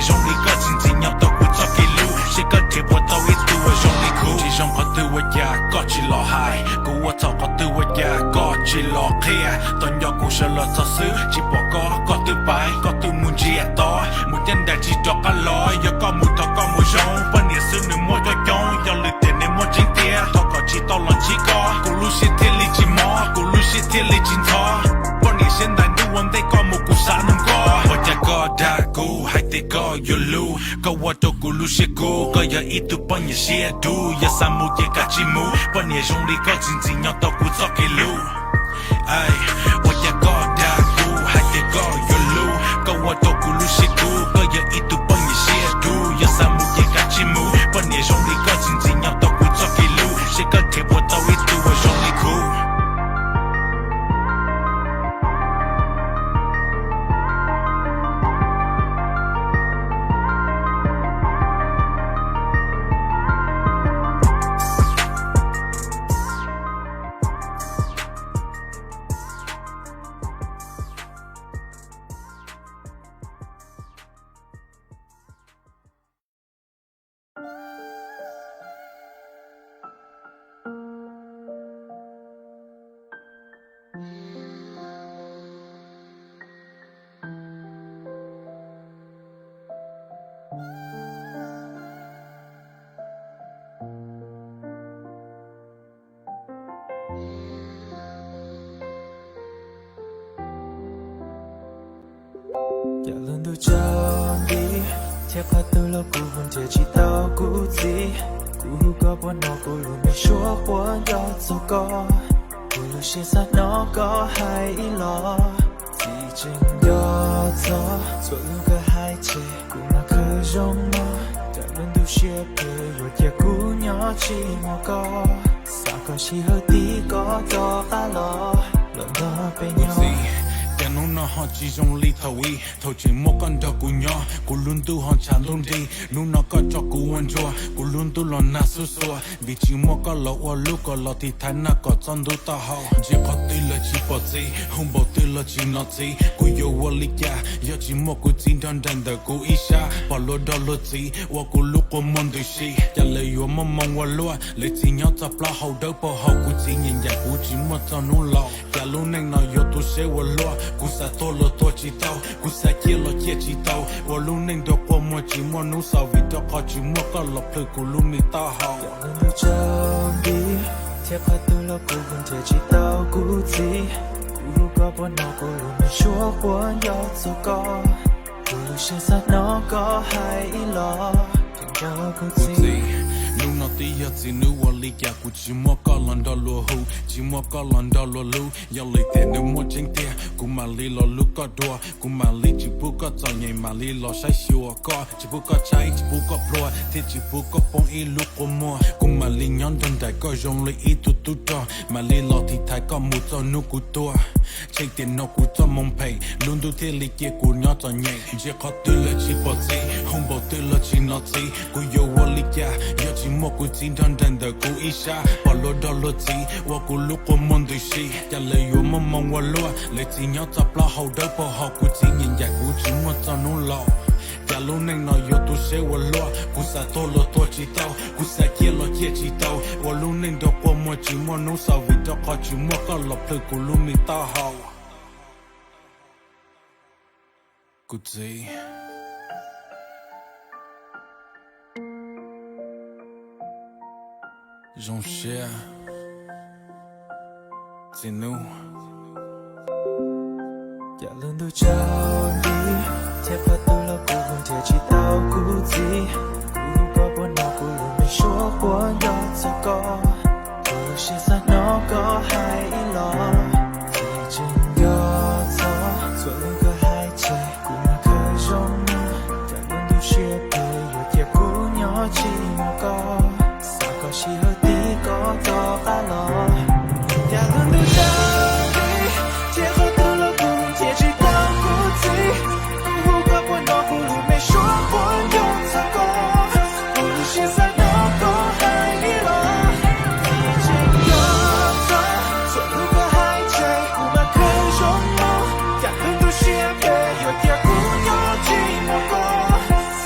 兄弟个亲戚鸟都不做给路，谁个贴我都一度我兄弟哭，其中我对我呀搞起老嗨，故我早我对我呀搞起老黑，当要故事了早死，只不过搞对白，搞对木吉多，木点代只做个老，要搞木头搞木用，本年是你莫要用，要你点你莫今天，头搞起到了几个，咕噜是天里几毛，咕噜是天里几草，本年现在你问得搞木古啥能搞，我家搞大鼓，还得搞有路，搞我都咕噜是鼓，搞要一度本年写读，要三木也搞几木，本年兄弟搞亲戚要到鼓做给路，哎，我家搞大鼓，还得搞有路，搞我都咕噜是鼓，搞要一度本年写读，要三木也搞几木，本年兄弟搞亲戚要到鼓做给路，谁个贴我到一度我兄弟哭。อย่าลืมดูจอดีเทียบพัดตัวแล้วกูคนเทียจีเต้ากูจีกูก็ปนกูรู้ไม่ชัวร์หัวยอดสกอกูรู้เชื่อสักน้อก็ให้รอที่จริงยอดจอส่วนลูกก็ให้เจกูมาเคยยงมอแต่ลืมดูเชื่อเพย์หยุดอย่ากูย่อชีมอก็สาก็ชีเฮตีก็จอตาลอลงต่อไปย่อแต่น้องน้องหอจีจงลีทวีทอจิมกันดอกกูย่อกูลุ้นตู้หอนชาลุนดีนู้นน้องก็จอกกูวันจัวกูลุ้นตู้หลอนน่าสู้ซัวบิจิมก็หลอกว่าลูกก็หลอกที่ไทยน่าก็จนดูตาเขาจีพอตีละจีปอจีหุ่นบอกตีละจีนอจีกูโยวอลิกายาจิมกูจีนดันดันเดกูอีชาพอลดอลจีว่ากูลูกกูมันดูชีจะเลยอยู่มมองว่าลัวเลยจีนยอจับปลาเขาเดินพอเขากูจีนยังอยากกูจีมจนนู้นหลอกจะรู้แน่นอนยอตัวเชว่าลัวกูsa to lo to chi taoกูsa kia lo kia chi tao wa lu ning do po mo chi mo nu sa vi do kho chi mo ka lo phe ku lu mi ta ha อย่าลืมดูจอดีเทียบพัดตัวแล้วกูคนเทียจีเต้ากูจีกูรู้ก็ปนกูรู้ไม่ชัวร์หัวยอดสกอกูรู้เชื่อสักน้อก็ให้รอถึงรอกูจีนูนอตียาจีนูวอลิกากูจิมก็ลันดอลัวหูจิมก็ลันดอลัวลูยาเลยแต่เนมัวจิงเตียกูมาลีลอลูกก็ดัวกูมาลีจิบุก็จอยมาลีลอใช้ชัวก็จิบุก็ใช้จิบุก็ปลัวที่จิบุก็ปองอีลูกก็มัวกูมาลีย้อนดันได้ก็ยงเลยอีตุตุดอมาลีลอที่ไทยก็มุจอนูกูตัวเช็คเตียนกูจอมงเพย์ลุนดูที่ลิเกกูย้อนจอยเจ้าเขาตื่นเลยจิปอจีห้องบอกตื่นเลยจินอจีกูโยวอลิกายาจิมกูจีนดันดันเดกูอีชาพอลดอลจีว่ากูลูกกูมันดูชีจะเลยอยู่มมองว่าลัวเลยจีนยอจับปลาเขาเดินพอเขากูจีนยังอยากกูจีนว่าจนนู้นหลอกจะรู้แน่นอนยอตัวเชว่าลัวกูsa to lo to chi taoกูsa kia lo kia chi taoว่ารู้แน่นดอกกูมัวจีนว่านู้นสาวิดอกเขาจีนว่าก็หลบเพลกูรู้มีตาเฮากูจีJ'en cher, c'est nous. อย่าลืมดูจอดีเทียบพัดตัวแล้วกูคนเทียจีเต้ากูจีกูก็ปนกูรู้ไม่ชัวร์หัวยอดสกอกูรู้เชื่อสักน้อก็ให้รอที่จริงยอดจอส่วนลูกก็ให้เจกูมาเคยยงมือแต่ลืมดูเชื่อเพย์หยุดอย่ากูย่อชีมอก็สาก็ชีเฮตีก็จอตาลออย่าลืมดูจอดีเทียบพัดตัวแล้วกูคนเทียจีเต้ากูจีกูก็ปนกูรู้ไม่ชัวร์หัวยอดสกอกูรู้เชื่อสักน้อก็ให้รอที่จริงยอดจอส่วนลูกก็ให้ใจกูมาเคยยงมออยากลืมดูเชื่อเพย์หยุดอย่ากูย่อชีมอก็ส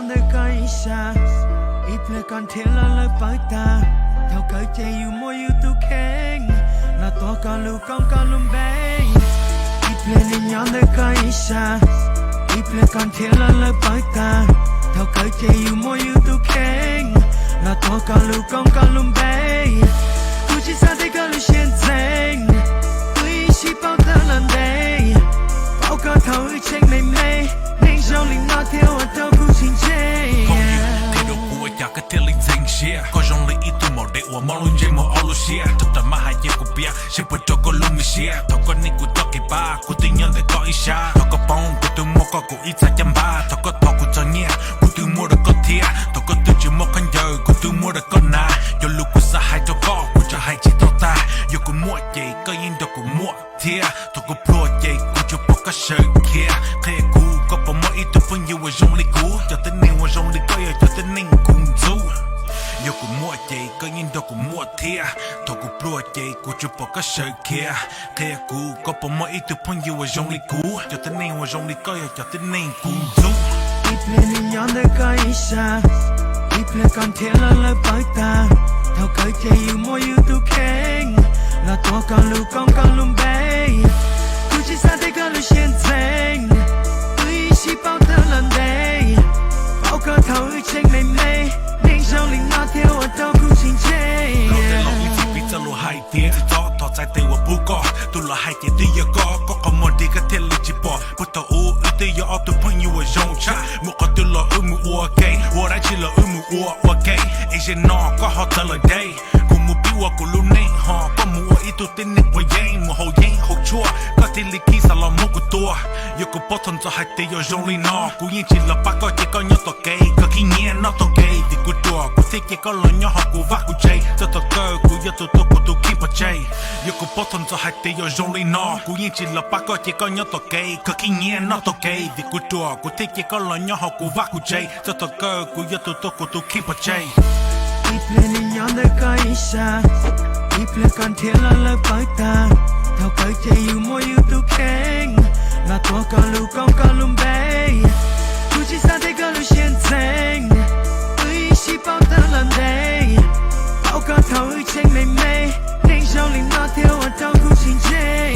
nhon de kaisha iple kan thela le paita thao kai che you mo you tu keng la to ka lu kong ka lum bang iple nhon de kaisha iple kan thela le paita thao kai che you mo you tu keng la to ka lu kong ka lum bang ku chi sa de ka lu xian zeng tui xi bao de lan dei bao ka thao yu cheng mei mei ning xiao ling na theo a tao ku ching cheng ya ka telling thing shit ko jong le itu mo de wa mo lun je mo all shit to ta ma ha ye ku bia shi pu to ko lu mi shit to ko ni ku to ki ba ku ti nyan de ko isha to ko pong ku tu mo ko ku i cha cham ba to ko to ku cha nya ku tu mo de ko tia to ko tu ji mo kan yo ku tu mo de ko na yo lu ku sa hai to ko ku cha hai chi to ta yo ku mo je ko yin to ku mo tia to ko pro je ku chu po ka shi kia ke ku ko po mo i tu fun you wa jong le ku cho te ni wa jong le ko yo cho te ning ku yo ku mo je ko yin do ku mo tia to ku pro je ku chu po ka shi kia ke ku ko po mo i tu fun you wa jong le ku cho te ni wa jong le ko yo cho te ning ku iple ni nhon de kaisha iple kan thela le paita thao kai che you mo you tu keng la to ka lu kong ka lum bei ku chi sa de ka lu xian zeng tui xi bao de lan dei bao ka thao yu cheng mei mei ning xiao ling na theo a tao ku ching cheng ta lo hai tia to sai te wa bu ko tu lo hai ke ti ya ko mo di ka te li chi po pu to u te ya up to put you a zone cha mo ko tu lo mu o ke wo ra chi lo mu o ke e je no ko ho ta lo day ku mu pi wa ku lu nei ha ko mu i tu te ne po ye mo ho ye ho chua ka te li ki sa lo mo ku to yo ko po ton to hai te yo zone li no ku yin chi lo pa ko che ko nyo to ke ko ki nyen no to ke ti ku to ku te ke ko lo nyo ha ku va ku che to to ko ku yo to ko tu keep a jay yo ko potom to hai te yo jong no ku yin chi la pa ko che ko nyo to ke ko ki nyen no to ke di ku to ku te ke ko lo nyo ho ku va ku jay to to ko ku yo to ku tu keep a jay iple ni nhon de kaisha iple kan thela le paita thao kai che you mo you tu keng la to ka lu kong ka lum bei ku chi sa de ka lu xian zeng tui xi bao de lan dei bao ka thao yu cheng mei mei ning xiao ling na theo a tao ku ching cheng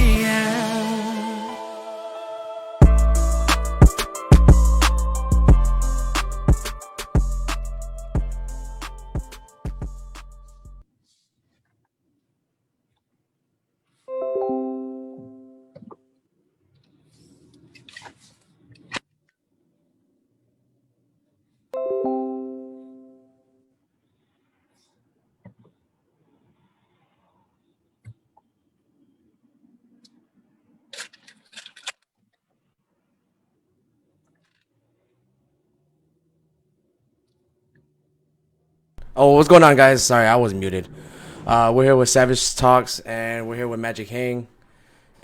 Oh, what's going on, guys? Sorry, I was muted. We're here with Savage Talks, and we're here with Magiic Hang,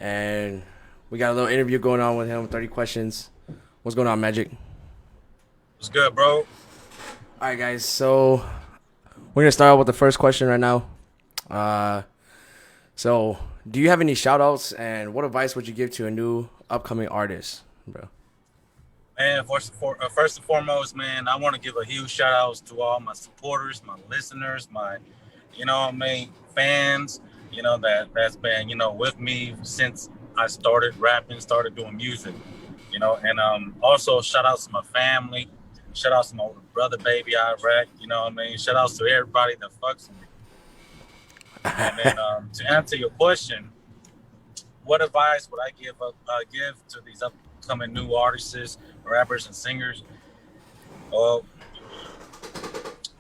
and we got a little interview going on with him. 30 questions. What's going on, Magiic? What's good, bro? All right, guys. So we're gonna start out with the first question right now. So do you have any shout outs, and what advice would you give to a new upcoming artist, bro? Man, first and foremost, man, I want to give a huge shout out to all my supporters, my listeners, my, fans, that's been, with me since I started rapping, started doing music, and also shout outs to my family, shout outs to my older brother, baby Iraq, shout outs to everybody that fucks with me. And then to answer your question, what advice would I give to these upcoming new artists, rappers, and singers? Well,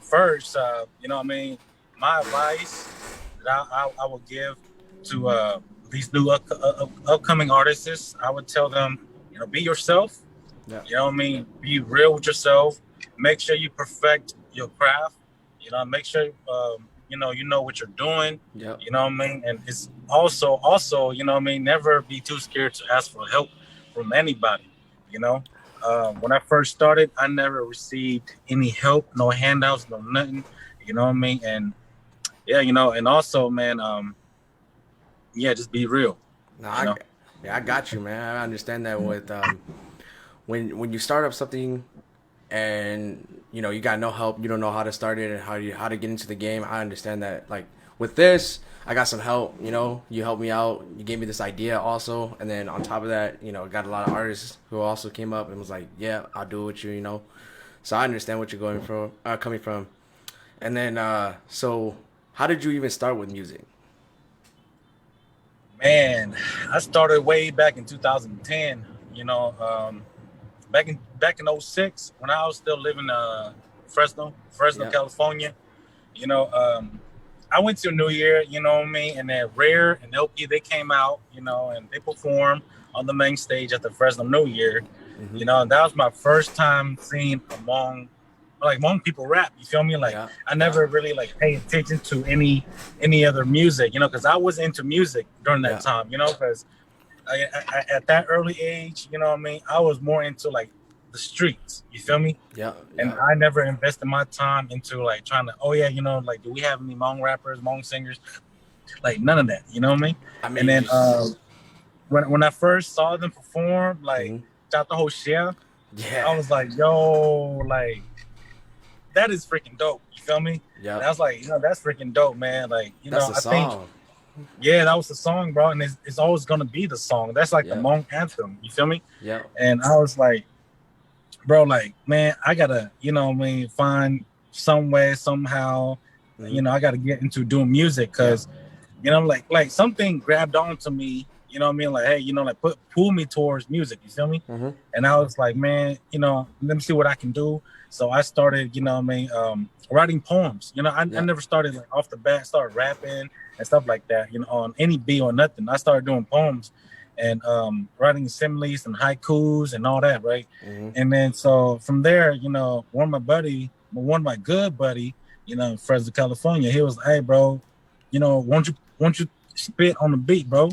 first, my advice that I would give to these new upcoming artists, I would tell them, be yourself. Yeah. Be real with yourself. Make sure you perfect your craft. Make sure you know what you're doing. Yep. And it's also never be too scared to ask for help from anybody. When I first started, I never received any help, no handouts, no nothing. And yeah, and also, man, just be real. I got you, man. I understand that with when you start up something and you know you got no help, you don't know how to start it and how to get into the game. I understand that. Like with this, I got some help. You know, you helped me out. You gave me this idea also, and then on top of that, you know, got a lot of artists who also came up and was like, "Yeah, I'll do it with you." You know, so I understand what you're coming from. And then, so how did you even start with music? Man, I started way back in 2010. You know, back in '06 when I was still living Fresno, Yeah. California. You know, I went to New Year, you know what I mean, and then Rare and LP, they came out, you know, and they performed on the main stage at the Fresno New Year. Mm-hmm. You know, and that was my first time seeing among people rap. You feel me? Like Yeah. I never really like paid attention to any other music, you know, because I was into music during that time, you know, because I, at that early age, you know what I mean, I was more into like the streets. You feel me? Yeah. And I never invested my time into like trying to, oh yeah, you know, like do we have any Hmong rappers, Hmong singers? Like none of that, you know what I mean? And then when I first saw them perform, like Chato Hoshia, I was like, yo, like that is freaking dope. You feel me? Yeah. And I was like, you know, that's freaking dope, man. Like, you That's know, the I song. think, yeah, that was the song, bro. And it's always gonna be the song. That's like the Hmong anthem. You feel me? Yeah. And I was like, bro, like, man, I gotta, you know what I mean, find some way, somehow, you know, I gotta get into doing music because, you know, like something grabbed onto me, you know what I mean? Like, hey, you know, like pull me towards music, you feel me? And I was like, man, you know, let me see what I can do. So I started, you know what I mean, writing poems. You know, I never started like off the bat, started rapping and stuff like that, you know, on any beat or nothing. I started doing poems and writing similes and haikus and all that, right? And then so from there, you know, one of my good buddy, you know, in Fresno, California, he was, hey, bro, you know, won't you spit on the beat, bro?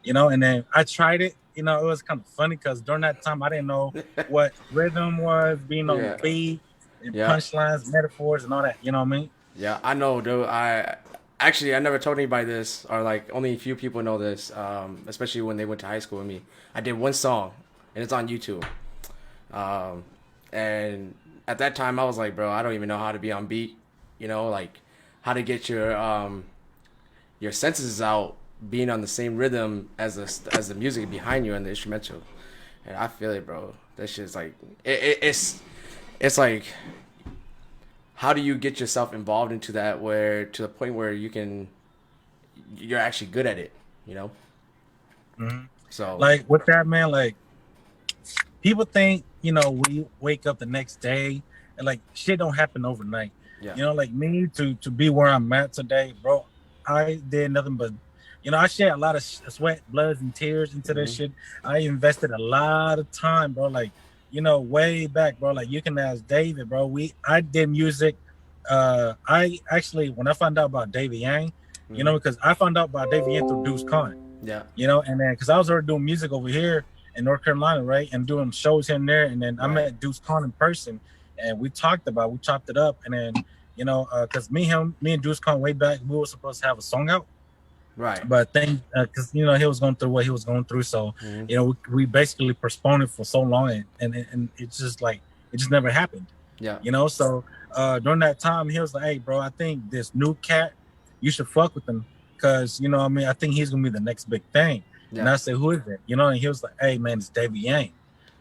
You know, and then I tried it. You know, it was kind of funny because during that time I didn't know what rhythm was, being on the beat, and punchlines, metaphors, and all that. You know what I mean? Yeah, I know, dude. I never told anybody this, or like only a few people know this, especially when they went to high school with me. I did one song, and it's on YouTube. And at that time, I was like, bro, I don't even know how to be on beat. You know, like how to get your sentences out, being on the same rhythm as the music behind you and the instrumental. And I feel it, bro. That shit's like it's like, how do you get yourself involved into that where to the point where you're actually good at it, you know? So like with that, man, like people think, you know, we wake up the next day and like shit don't happen overnight. You know, like me to be where I'm at today, bro, I did nothing but, you know, I shed a lot of sweat, blood, and tears into this shit. I invested a lot of time, bro. Like, you know, way back, bro. Like, you can ask David, bro. I did music. I actually, when I found out about David Yang, you know, because I found out about David Yang through Deuce Khan. Yeah. You know, and then because I was already doing music over here in North Carolina, right, and doing shows here and there, and then I met Deuce Khan in person, and we chopped it up, and then, you know, because me and Deuce Khan way back, we were supposed to have a song out. Right. But because, you know, he was going through what he was going through. So, you know, we basically postponed it for so long and it's just like, it just never happened. Yeah. You know, so during that time, he was like, hey, bro, I think this new cat, you should fuck with him. Because, you know what I mean? I think he's going to be the next big thing. Yeah. And I said, who is it? You know, and he was like, hey, man, it's David Yang.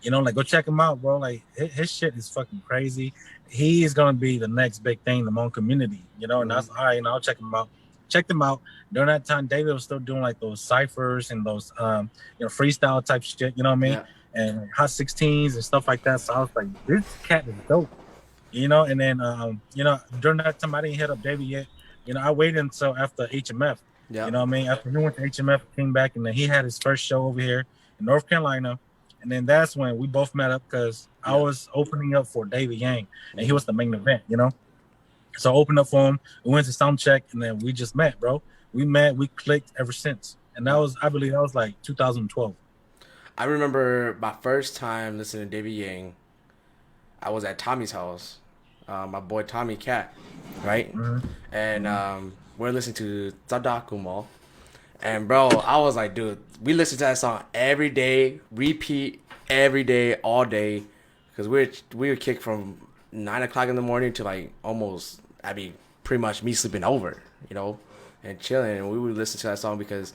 You know, like, go check him out, bro. Like, his shit is fucking crazy. He is going to be the next big thing in the Hmong community. You know, and I was all right, you know, I'll check him out. Checked them out. During that time, David was still doing like those ciphers and those you know, freestyle type shit, you know what I mean? Yeah. And Hot 16s and stuff like that. So I was like, this cat is dope. You know, and then you know, during that time I didn't hit up David yet. You know, I waited until after HMF. Yeah. You know what I mean? After he went to HMF, came back, and then he had his first show over here in North Carolina. And then that's when we both met up because I was opening up for David Yang and he was the main event, you know? So I opened up for him. We went to sound check, and then we just met, bro. We met, we clicked ever since. And that was, I believe that was like 2012. I remember my first time listening to David Yang, I was at Tommy's house. My boy Tommy Cat, right? And we're listening to Tadakumo. And bro, I was like, dude, we listen to that song every day, repeat every day, all day. because we would kick from 9 o'clock in the morning to like almost, I mean, pretty much me sleeping over, and chilling, and we would listen to that song because,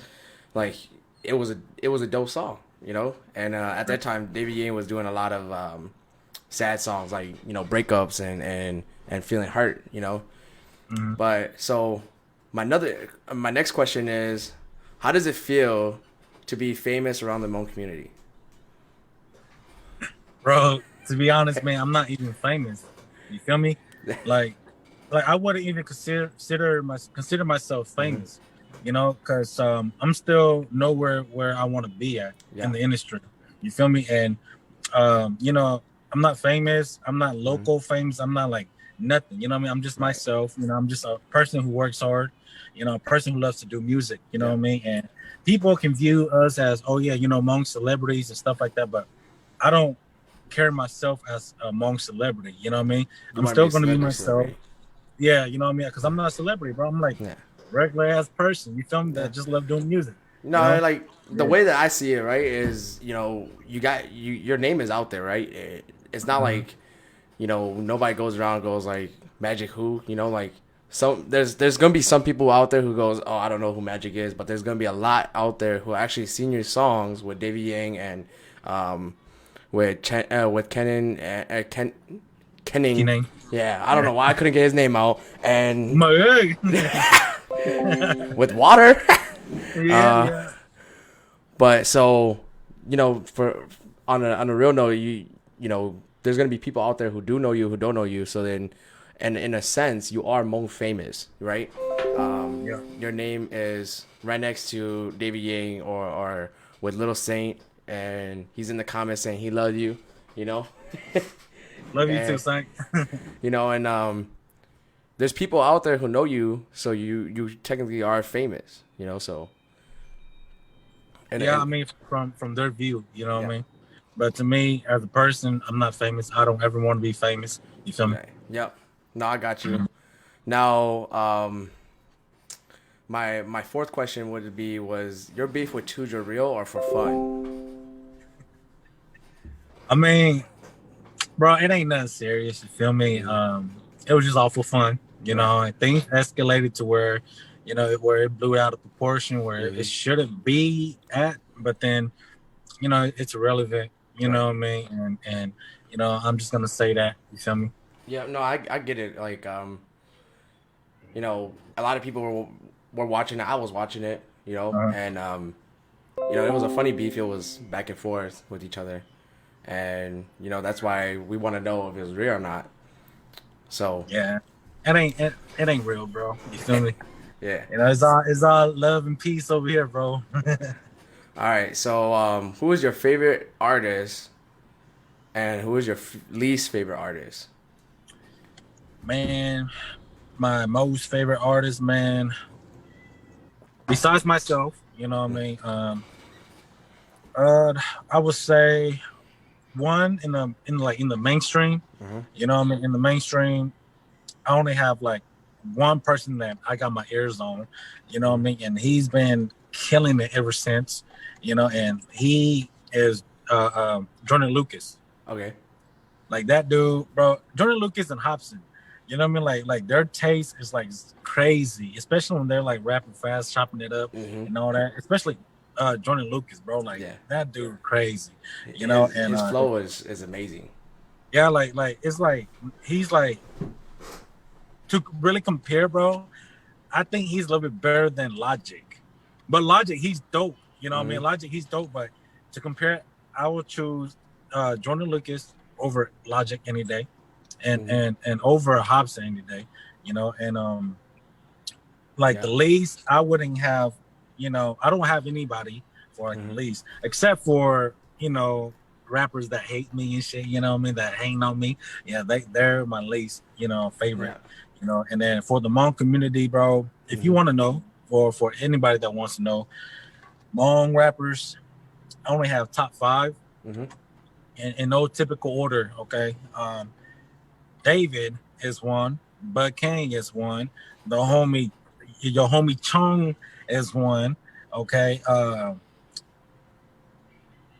like, it was a dope song, and at that time David Yang was doing a lot of sad songs like breakups and feeling hurt, But so my next question is, how does it feel to be famous around the Hmong community? Bro, to be honest, man, I'm not even famous. You feel me? Like I wouldn't even consider myself famous, because I'm still nowhere where I want to be at in the industry. You feel me? And I'm not famous. I'm not local famous. I'm not like nothing. You know what I mean? I'm just myself. I'm just a person who works hard. A person who loves to do music. You know what I mean? And people can view us as, Hmong celebrities and stuff like that, but I don't carry myself as a Hmong celebrity. You know what I mean? I'm still going to be myself. Celebrity. Yeah, you know what I mean? Because I'm not a celebrity, bro. I'm like regular ass person. You feel me? That just love doing music. No, like the way that I see it, right, is your name is out there, right? It's not like nobody goes around and goes like Magic who, like there's gonna be some people out there who goes, oh, I don't know who Magic is, but there's gonna be a lot out there who actually sing your songs with David Yang and with Kenning. Yeah, I don't know why I couldn't get his name out. And with water. Yeah. But so, for on a real note, there's gonna be people out there who do know you, who don't know you. So then, and in a sense, you are Hmong famous, right? Your name is right next to David Yang or with Little Saint, and he's in the comments saying he loves you, Love you too, Saint. And there's people out there who know you, so you technically are famous, so. I mean, from their view, what I mean? But to me, as a person, I'm not famous. I don't ever want to be famous. You feel me? Yep. No, I got you. Now, my fourth question was your beef with Tuja real or for fun? I mean, bro, it ain't nothing serious. You feel me? It was just all for fun. Things escalated to where, where it blew out of proportion, where it shouldn't be at. But then, it's irrelevant. You know what I mean? And I'm just gonna say that. You feel me? Yeah. No, I get it. Like, a lot of people were watching it. I was watching it. And it was a funny beef. It was back and forth with each other. And that's why we want to know if it was real or not. So yeah, it ain't real, bro. You feel me? Yeah. It's all love and peace over here, bro. All right. So who is your favorite artist, and who is your least favorite artist? Man, my most favorite artist, man. Besides myself, you know what I mean. I would say. One in the mainstream, you know what I mean? In the mainstream, I only have like one person that I got my ears on, you know what I mean? And he's been killing it ever since, and he is Jordan Lucas. Okay. Like that dude, bro. Jordan Lucas and Hobson, you know what I mean? Like their taste is like crazy, especially when they're like rapping fast, chopping it up and all that. Especially Jordan Lucas, bro, that dude crazy, and his flow is amazing. Yeah, like it's like he's like, to really compare, bro, I think he's a little bit better than Logic, but Logic, he's dope, what I mean? Logic, he's dope, but to compare, I would choose Jordan Lucas over Logic any day, and over Hobson any day, and the least I wouldn't have. I don't have anybody for the least, except for, rappers that hate me and shit, what I mean, that hang on me. Yeah, they're my least, favorite, and then for the Hmong community, bro, if you want to know, or for anybody that wants to know, Hmong rappers, I only have top 5 in no typical order, okay? David is one, Bud Kang is one, your homie Chung is one, okay.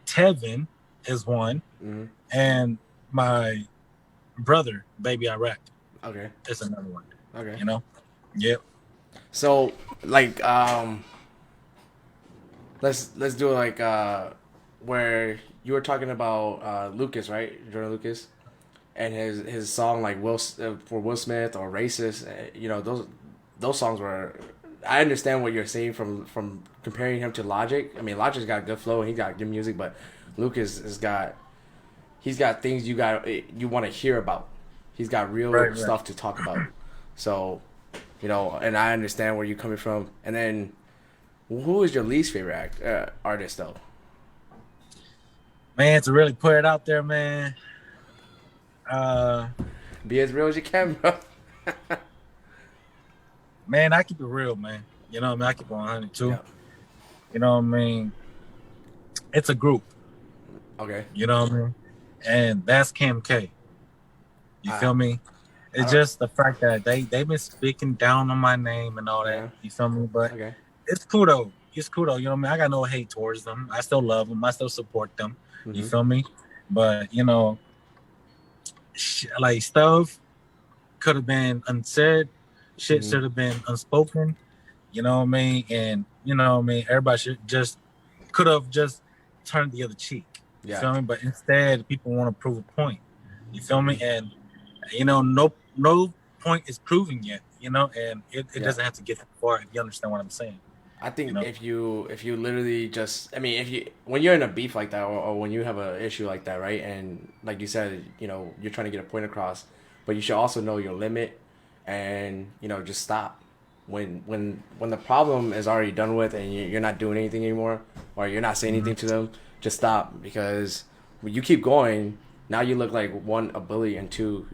Tevin is one, and my brother, Baby Iraq, Okay. is another one. Okay. You know. Yep. So like let's do like where you were talking about Lucas, right? Jordan Lucas, and his song like for Will Smith or Racist. You know those songs were. I understand what you're saying from comparing him to Logic. I mean, Logic's got good flow and he got good music, but Lucas has got things you want to hear about. He's got real stuff to talk about. So, you know, and I understand where you're coming from. And then, who is your least favorite artist though? Man, to really put it out there, man. Be as real as you can, bro. Man, I keep it real, man. You know what I mean? I keep it 100 too. Yeah. You know what I mean? It's a group. Okay. You know what I mean? And that's Kim K. You feel me? It's just the fact that they've been speaking down on my name and all that. Yeah. You feel me? But Okay. it's cool though. It's cool though. You know what I mean? I got no hate towards them. I still love them. I still support them. Mm-hmm. You feel me? But you know, like stuff could have been unsaid. Shit should have been unspoken. You know what I mean? And you know what I mean? Everybody could have just turned the other cheek. You feel me? But instead, people want to prove a point. You feel me? And you know, no point is proven yet. You know, and it doesn't have to get that far if you understand what I'm saying. I think you know? if you literally just, I mean, when you're in a beef like that or when you have an issue like that, right? And like you said, you know, you're trying to get a point across, but you should also know your limit and, you know, just stop. When the problem is already done with and you're not doing anything anymore or you're not saying anything to them, just stop, because when you keep going, now you look like one, a bully, and two,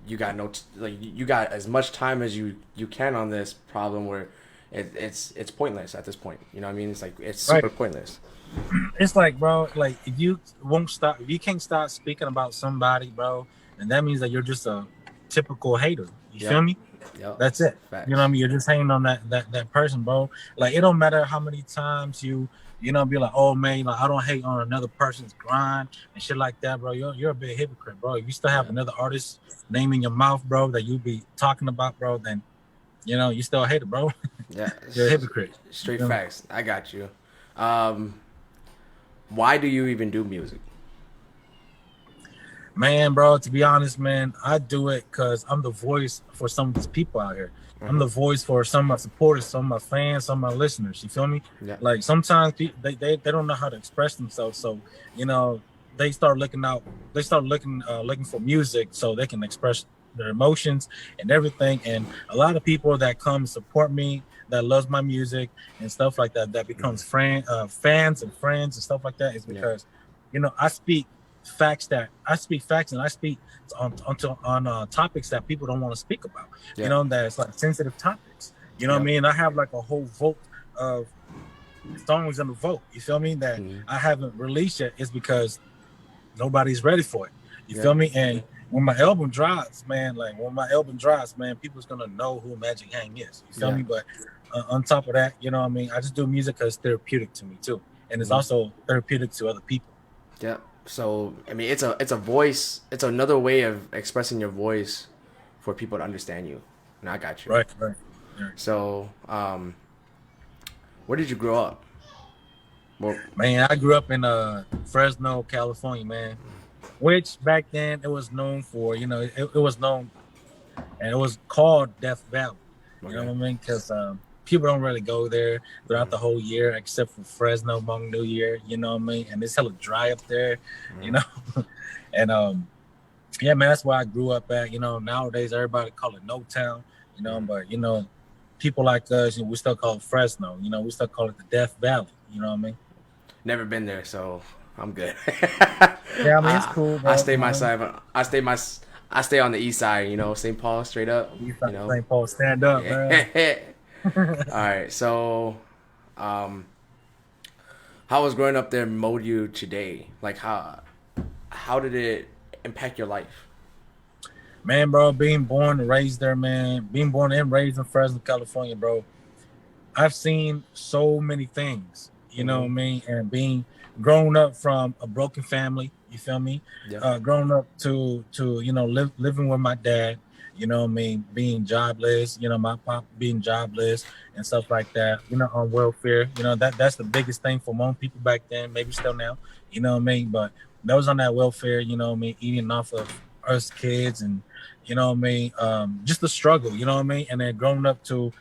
you got you got as much time as you can on this problem where it's pointless at this point. You know what I mean? It's like it's super pointless. It's like, bro, like if you can't stop speaking about somebody, bro, and that means that you're just a typical hater. You feel me? Yep. That's it. Facts. You know what I mean? You're just hating on that person, bro. Like it don't matter how many times you know, be like, oh man, like I don't hate on another person's grind and shit like that, bro. You're a big hypocrite, bro. If you still have another artist name in your mouth, bro, that you be talking about, bro, then you know you still a hater, bro. Yeah, you're a hypocrite. Straight facts. I got you. Why do you even do music? Man, bro, to be honest, man, I do it because I'm the voice for some of these people out here. I'm the voice for some of my supporters, some of my fans, some of my listeners. You feel me? Yeah. Like sometimes they don't know how to express themselves, so you know they start looking looking for music so they can express their emotions and everything. And a lot of people that come support me, that loves my music and stuff like that, that becomes fans and friends and stuff like that, is because you know I speak facts and I speak on topics that people don't want to speak about. You know, that it's like sensitive topics. You know what I mean? I have like a whole vote of songs in the vote. You feel me? That I haven't released yet is because nobody's ready for it. You feel me? And when my album drops, man, people's gonna know who Magiic Hang is. You feel me? But on top of that, you know what I mean? I just do music because it's therapeutic to me too, and it's also therapeutic to other people. Yeah. So I mean, it's a voice. It's another way of expressing your voice for people to understand you. And I got you. Right. So, where did you grow up? Well, man, I grew up in Fresno, California, man. Which back then it was known for, you know, it was known, and it was called Death Valley. You know what I mean? Because people don't really go there throughout the whole year except for Fresno, Hmong New Year. You know what I mean? And it's hella dry up there, you know. And yeah, man, that's where I grew up at. You know, nowadays everybody call it No Town. You know, but you know, people like us, you know, we still call it Fresno. You know, we still call it the Death Valley. You know what I mean? Never been there, so I'm good. Yeah, I mean, it's cool, bro. I stay my side. I stay on the east side. You know, St. Paul, straight up. You know, St. Paul, stand up, man. All right, so, how was growing up there mold you today? Like, how did it impact your life? Man, bro, being born and raised there, man. Being born and raised in Fresno, California, bro. I've seen so many things You know what I mean? And being grown up from a broken family, you feel me? Yeah. Grown up to living with my dad, you know what I mean, being jobless, my pop being jobless and stuff like that, on welfare. That's the biggest thing for most people back then, maybe still now, you know what I mean? But that was on that welfare, you know what I mean, eating off of us kids and you know what I mean, just the struggle, you know what I mean? And then growing up to,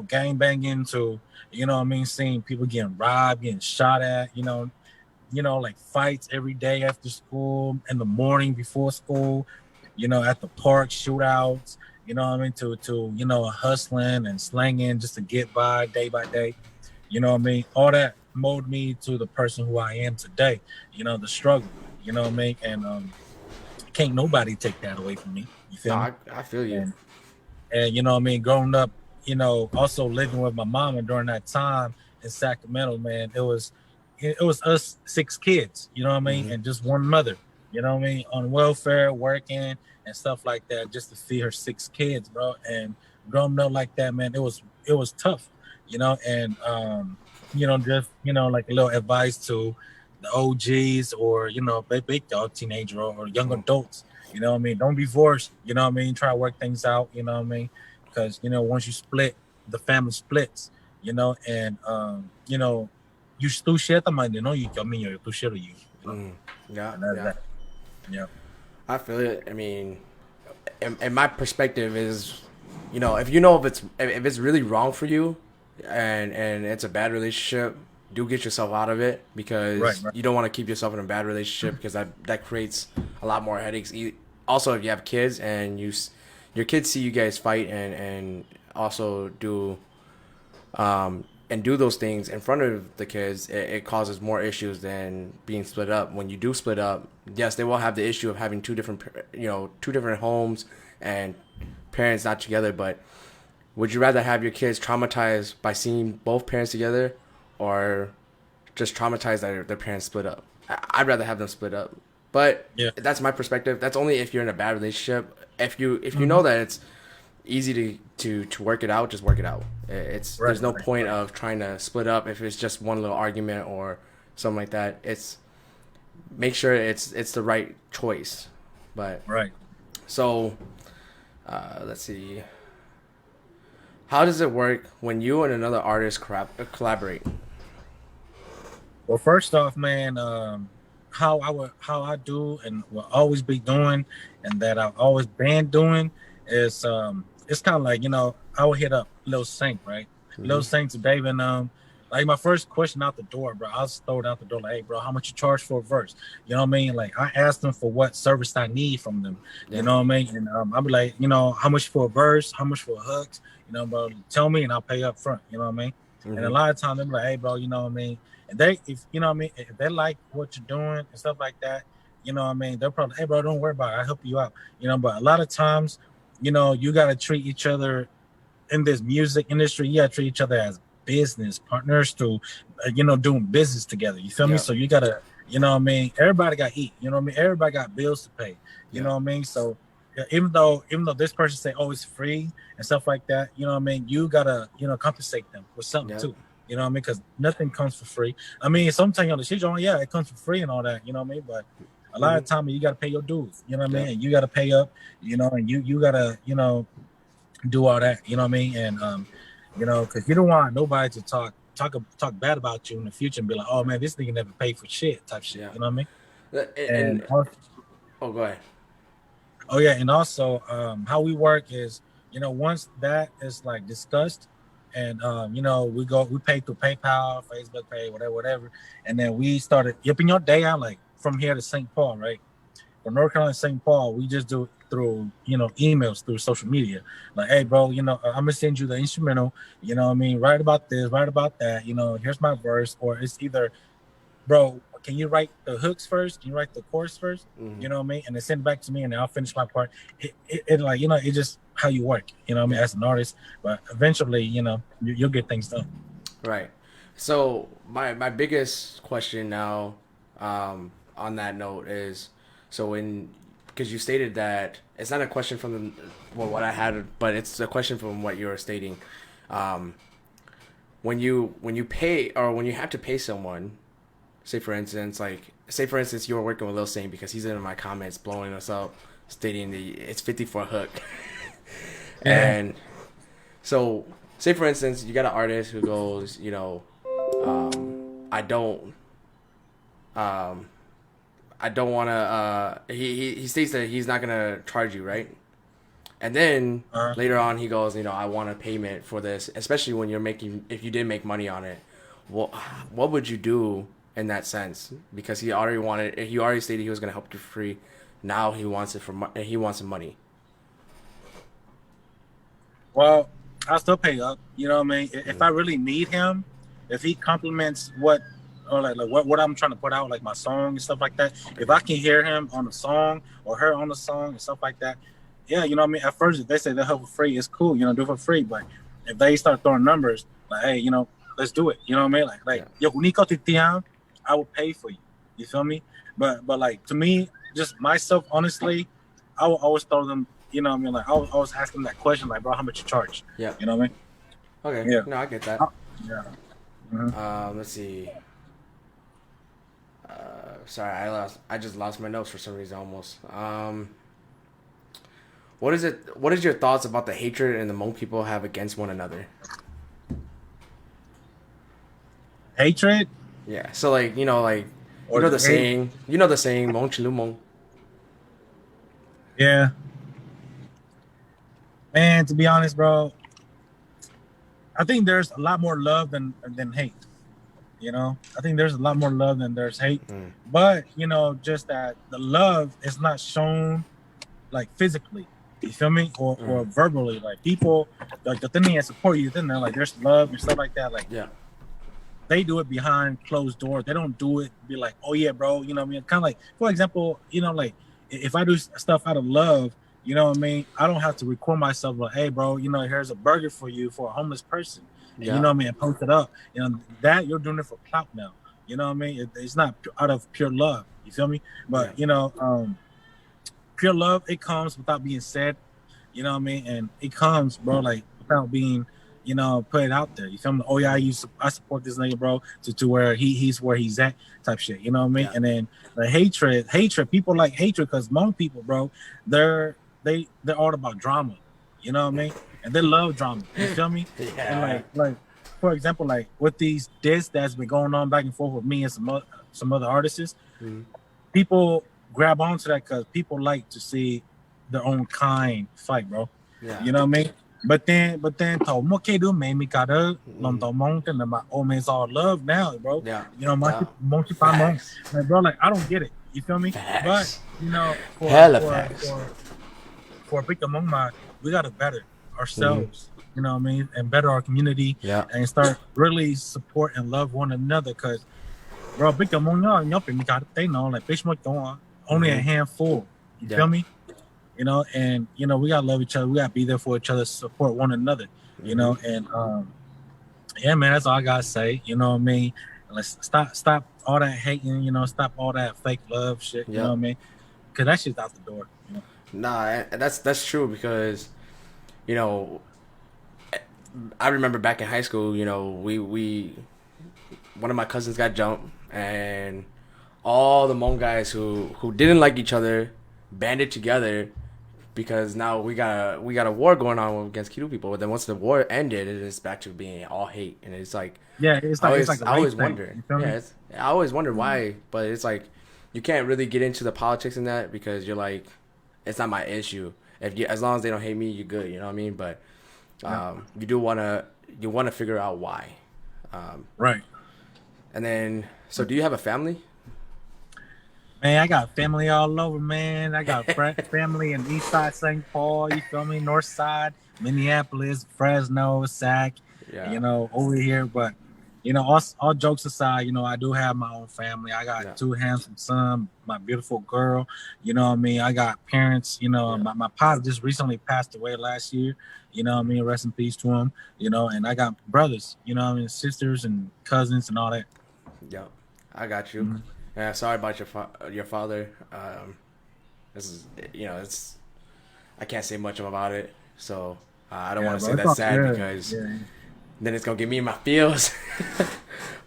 gang banging to, you know what I mean, seeing people getting robbed, getting shot at, like fights every day after school, in the morning before school, at the park, shootouts, you know what I mean, to hustling and slanging just to get by day, you know what I mean? All that molded me to the person who I am today, the struggle, you know what I mean? And can't nobody take that away from me. You feel me? I feel you. And you know what I mean, growing up, also living with my mama during that time in Sacramento, man, it was us 6 kids, you know what I mean, and just one mother, you know what I mean, on welfare, working and stuff like that, just to feed her 6 kids, bro. And growing up like that, man, it was tough, and just like a little advice to the OGs or big dog teenager or young adults, you know what I mean, don't be forced, you know what I mean, try to work things out, you know what I mean, because once you split, the family splits, and you tu share también, no, y yo tu share you. Yeah, And that's yeah. that. Yeah. I feel it. I mean, and my perspective is, if it's really wrong for you, and it's a bad relationship, do get yourself out of it because Right. you don't want to keep yourself in a bad relationship because that creates a lot more headaches. Also, if you have kids and your kids see you guys fight and also do those things in front of the kids, it causes more issues than being split up. When you do split up, yes, they will have the issue of having two different homes and parents not together. But would you rather have your kids traumatized by seeing both parents together, or just traumatized that their parents split up? I'd rather have them split up. But Yeah. that's my perspective. That's only if you're in a bad relationship. If you know that it's easy to work it out, just work it out. There's no point of trying to split up if it's just one little argument or something like that. Make sure it's the right choice. But Right. so let's see. How does it work when you and another artist collaborate? Well, first off, man, how I do and will always be doing, and that I've always been doing, is it's kind of like I will hit up Lil Saint, right? Lil Saint today, and like my first question out the door, bro, I'll throw it out the door like, hey, bro, how much you charge for a verse? You know what I mean? Like I asked them for what service I need from them. Yeah. You know what I mean? And I'll be like, how much for a verse? How much for a hooks? Bro, tell me and I'll pay up front. You know what I mean? And a lot of times they're like, hey, bro, you know what I mean? And if you know what I mean, if they like what you're doing and stuff like that, you know what I mean, they're probably, hey, bro, don't worry about it, I'll help you out. But a lot of times, you gotta treat each other in this music industry. You gotta treat each other as business partners to, doing business together. You feel me? So you gotta, you know what I mean. Everybody got to eat. You know what I mean. Everybody got bills to pay. You know what I mean. So even though this person say, oh, it's free and stuff like that, you know what I mean. You gotta, compensate them with something too. You know what I mean? Because nothing comes for free. I mean, sometimes on the shit, it comes for free and all that. You know what I mean? But a lot of time you got to pay your dues. You know what I mean? And you got to pay up. And you got to, do all that. You know what I mean? And because you don't want nobody to talk bad about you in the future and be like, oh man, this nigga never paid for shit type shit. You know what I mean? Go ahead. Oh yeah, and also how we work is, once that is like discussed, and we pay through PayPal, Facebook Pay, whatever, and then we started yipping your day out, like from here to St. Paul, right? From North Carolina to St. Paul, we just do it through emails, through social media. Like, hey bro, I'm gonna send you the instrumental, you know what I mean, write about this, write about that, here's my verse. Or it's either, bro, can you write the hooks first? Can you write the chorus first? You know what I mean? And then send it back to me and then I'll finish my part. It like, it's just how you work, you know what I mean, as an artist. But eventually, you'll get things done. Right. So my biggest question now, on that note is, because you stated that it's not a question from what I had, but it's a question from what you were stating. when you pay or when you have to pay someone, say for instance you're working with Lil Saint because he's in my comments blowing us up, stating it's 50 for a hook. And so say for instance you got an artist who goes, I don't want to. He states that he's not gonna charge you, right? And then later on, he goes, I want a payment for this, especially when if you did make money on it. What would you do in that sense? Because he already stated he was gonna help you for free. Now he wants he wants some money. Well, I'll still pay up. You know what I mean? If I really need him, if he compliments what I'm trying to put out, like my song and stuff like that, if I can hear him on the song or her on the song and stuff like that, yeah, you know what I mean? At first, if they say they'll help for free, it's cool, do it for free. But if they start throwing numbers, like, hey, let's do it. You know what I mean? Yo, Nico Titian, I will pay for you. You feel me? But like, to me, just myself, honestly, I will always throw them, you know what I mean? Like, I will always ask them that question, like, bro, how much you charge? Yeah. You know what I mean? Okay. Yeah. No, I get that. Yeah. Mm-hmm. Let's see. Sorry, I just lost my notes for some reason almost. What is your thoughts about the hatred and the Hmong people have against one another? Hatred? Yeah. So like, the saying, Hmong chilu Hmong. Yeah. Man, to be honest, bro, I think there's a lot more love than hate. I think there's a lot more love than there's hate. But, just that the love is not shown like physically, you feel me? Or verbally. Like people, like the thing that support you, then they're like, there's love and stuff like that. Like, yeah, they do it behind closed doors. They don't do it, be like, oh yeah, bro, you know what I mean? Kind of like, for example, like if I do stuff out of love, you know what I mean? I don't have to record myself like, hey, bro, here's a burger for you for a homeless person. Yeah. You know what I mean? And post it up. That you're doing it for clout now. You know what I mean? It's not out of pure love. You feel me? But, pure love, it comes without being said. You know what I mean? And it comes, bro, like without being, put it out there. You feel me? Oh, yeah, I support this nigga, bro, to where he's where he's at type shit. You know what I mean? Yeah. And then the hatred, people like hatred because Hmong people, bro, they're all about drama. You know what I mean? And they love drama. You feel me? Yeah. And like for example, like with these diss that's been going on back and forth with me and some other artists, people grab onto that because people like to see their own kind fight, bro. Yeah. You know what I mean? But then me gotta my old man's all love now, bro. Yeah. Like, bro, like I don't get it. You feel me? Facts. But for Big Among we gotta better ourselves, you know what I mean, and better our community, and start really support and love one another. Cause, bro, Big Among they know like fish only a handful. You feel me? And we gotta love each other. We gotta be there for each other, support one another. And yeah, man, that's all I gotta say. You know what I mean? Let's stop all that hating. Stop all that fake love shit. You know what I mean? Cause that shit's out the door. Nah, that's true because, I remember back in high school, we one of my cousins got jumped and all the Hmong guys who didn't like each other banded together because now we got a war going on against Kiru people. But then once the war ended, it is back to being all hate, and it's like I always wonder. I always wonder why, but it's like you can't really get into the politics in that because you're like, it's not my issue. As long as they don't hate me, you're good. You know what I mean? But you do wanna figure out why. Right. And then, so do you have a family? Man, I got family all over, man. I got family in East Side St. Paul, you feel me? North Side, Minneapolis, Fresno, Sac, over here. But, all jokes aside, I do have my own family. I got two handsome sons, my beautiful girl, you know what I mean? I got parents, my pop just recently passed away last year, you know what I mean? Rest in peace to him, and I got brothers, sisters and cousins and all that. Yep, I got you. Mm-hmm. Yeah, sorry about your father. This is, it's, I can't say much about it, so I don't want to say that's sad because then it's gonna give me my feels.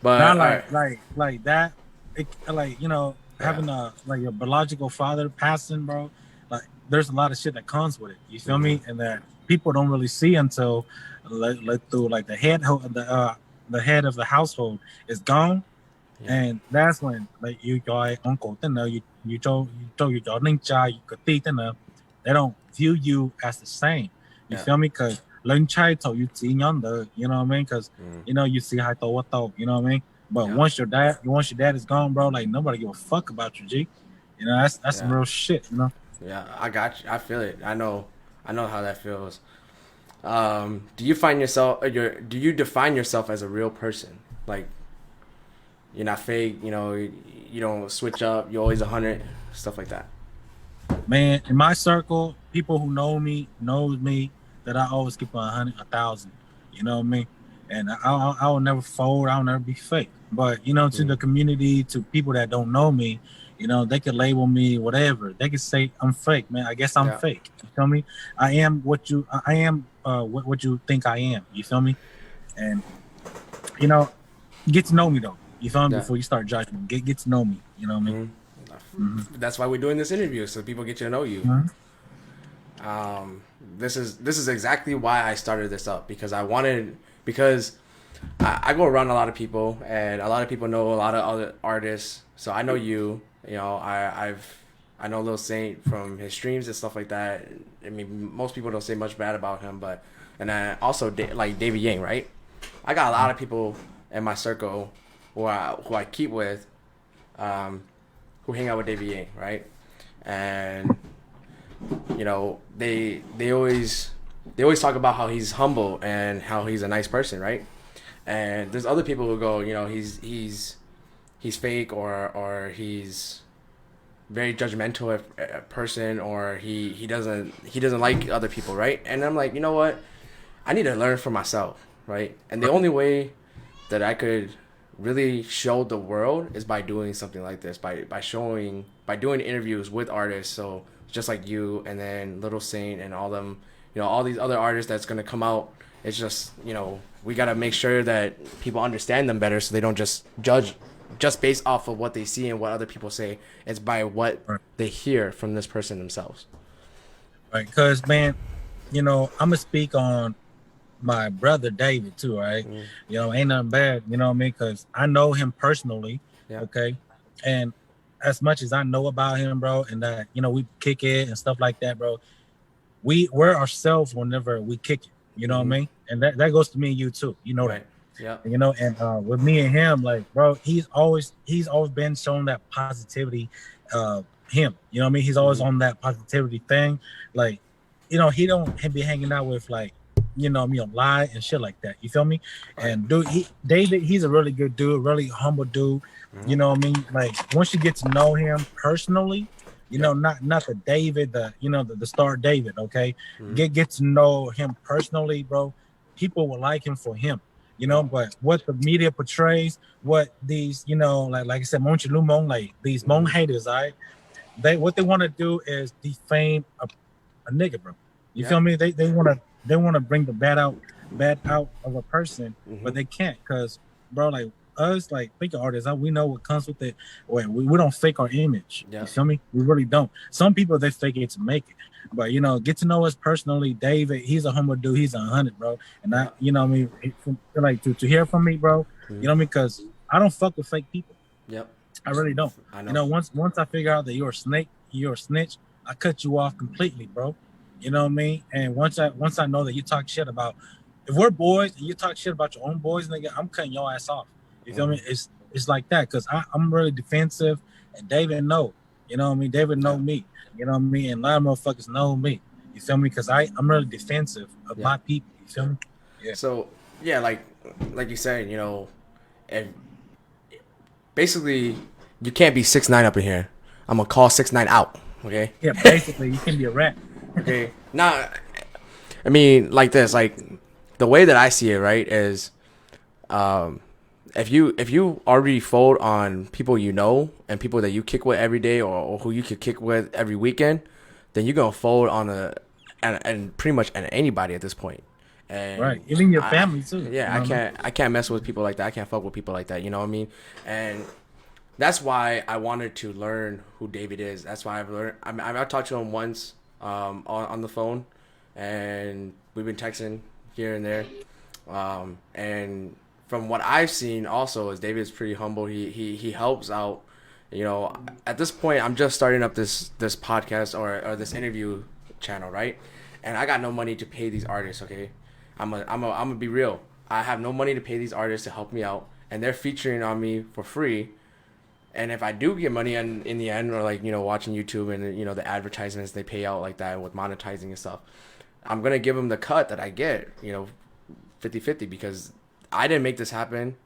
But Not alright. like that. It, like you know, having a like your biological father passing, bro. Like there's a lot of shit that comes with it. You feel me? And that people don't really see until through like the head of the household is gone, and that's when like you your uncle, you your ninja, you could think, they don't view you as the same. You feel me? Because learn chai told you see yonder, you know what I mean? Because you know you see how to you know what I mean? But once your dad is gone, bro, like nobody give a fuck about you, G. You know, that's some real shit, you know. Yeah, I got you. I feel it. I know how that feels. Do you find yourself do you define yourself as a real person? Like you're not fake, you know, you don't switch up, you're always 100, stuff like that. Man, in my circle, people who knows me that I always keep 100, 1,000. You know what I mean? And I will never fold. I'll never be fake. But you know, to the community, to people that don't know me, you know, they could label me whatever. They could say I'm fake, man. I guess I'm fake. You feel me? I am what you think I am. You feel me? And you know, get to know me though. You feel me? Before you start judging, get to know me. You know what I mean? That's why we're doing this interview, so people get to know you. This is exactly why I started this up, because I go around a lot of people, and a lot of people know a lot of other artists. So I know you. You know, I know Lil Saint from his streams and stuff like that. I mean, most people don't say much bad about him, but and I also like David Yang, right? I got a lot of people in my circle who I keep with, who hang out with David Yang, right? And you know, they always talk about how he's humble and how he's a nice person, right? And there's other people who go, you know, he's fake, or he's very judgmental a person, or he doesn't like other people, right? And I'm like, you know what? I need to learn for myself, right? And the only way that I could really show the world is by doing something like this, by doing interviews with artists, so just like you, and then Little Saint and all them, you know, all these other artists that's gonna come out. It's just, you know, we gotta make sure that people understand them better, so they don't just judge just based off of what they see and what other people say. It's by what they hear from this person themselves. Right, because man, you know, I'm gonna speak on my brother David too, right? You know, ain't nothing bad, you know what I mean? Because I know him personally, okay? And as much as I know about him, bro, and that, you know, we kick it and stuff like that, bro, we're ourselves whenever we kick it, you know what I mean? And that goes to me and you too, you know that. Yeah. You know, and with me and him, like, bro, he's always been showing that positivity, him, you know what I mean? He's always on that positivity thing. Like, you know, he don't be hanging out with, like, you know me, on lie and shit like that. You feel me? And dude, David, he's a really good dude, really humble dude. You know what I mean? Like, once you get to know him personally, you know, not the David, the star David, okay? Get to know him personally, bro. People will like him for him, you know. But what the media portrays, what these, you know, like I said, Monchi Lumong, like these Hmong haters, what they want to do is defame a nigga, bro. You feel me? They want to bring the bad out of a person, but they can't, because, bro, like us, like fake artists, we know what comes with it. We don't fake our image. You feel me? We really don't. Some people, they fake it to make it, but you know, get to know us personally. David, he's a humble dude. He's 100, bro. And I, you know what I mean, like to hear from me, bro. You know what I mean? Because I don't fuck with fake people. I really don't. I know. You know, once I figure out that you're a snake, you're a snitch, I cut you off completely, bro. You know what I mean? And once I know that you talk shit about, if we're boys and you talk shit about your own boys, nigga, I'm cutting your ass off. You feel me? It's like that, because I'm really defensive, and David know. You know what I mean? David know me. You know what I mean? And a lot of motherfuckers know me. You feel me? Because I'm really defensive of my people. You feel me? Yeah. So yeah, like you said, you know, and basically you can't be 6ix9ine up in here. I'm gonna call 6ix9ine out. Okay. Yeah. Basically, you can be a rat. Okay. Now, I mean, like this, like the way that I see it, right, is, if you already fold on people you know and people that you kick with every day, or who you could kick with every weekend, then you're gonna fold on and pretty much on anybody at this point. And Right. Even your family too. Yeah, You know what I mean? I can't mess with people like that. I can't fuck with people like that. You know what I mean? And that's why I wanted to learn who David is. That's why I've learned. I talked to him once on the phone, and we've been texting here and there. And from what I've seen, also is David's pretty humble. He helps out. You know, at this point, I'm just starting up this podcast or this interview channel, right? And I got no money to pay these artists. Okay, I'm gonna be real. I have no money to pay these artists to help me out, and they're featuring on me for free. And if I do get money in the end, or like, you know, watching YouTube and, you know, the advertisements they pay out like that with monetizing and stuff, I'm gonna give them the cut that I get, you know, 50-50, because I didn't make this happen.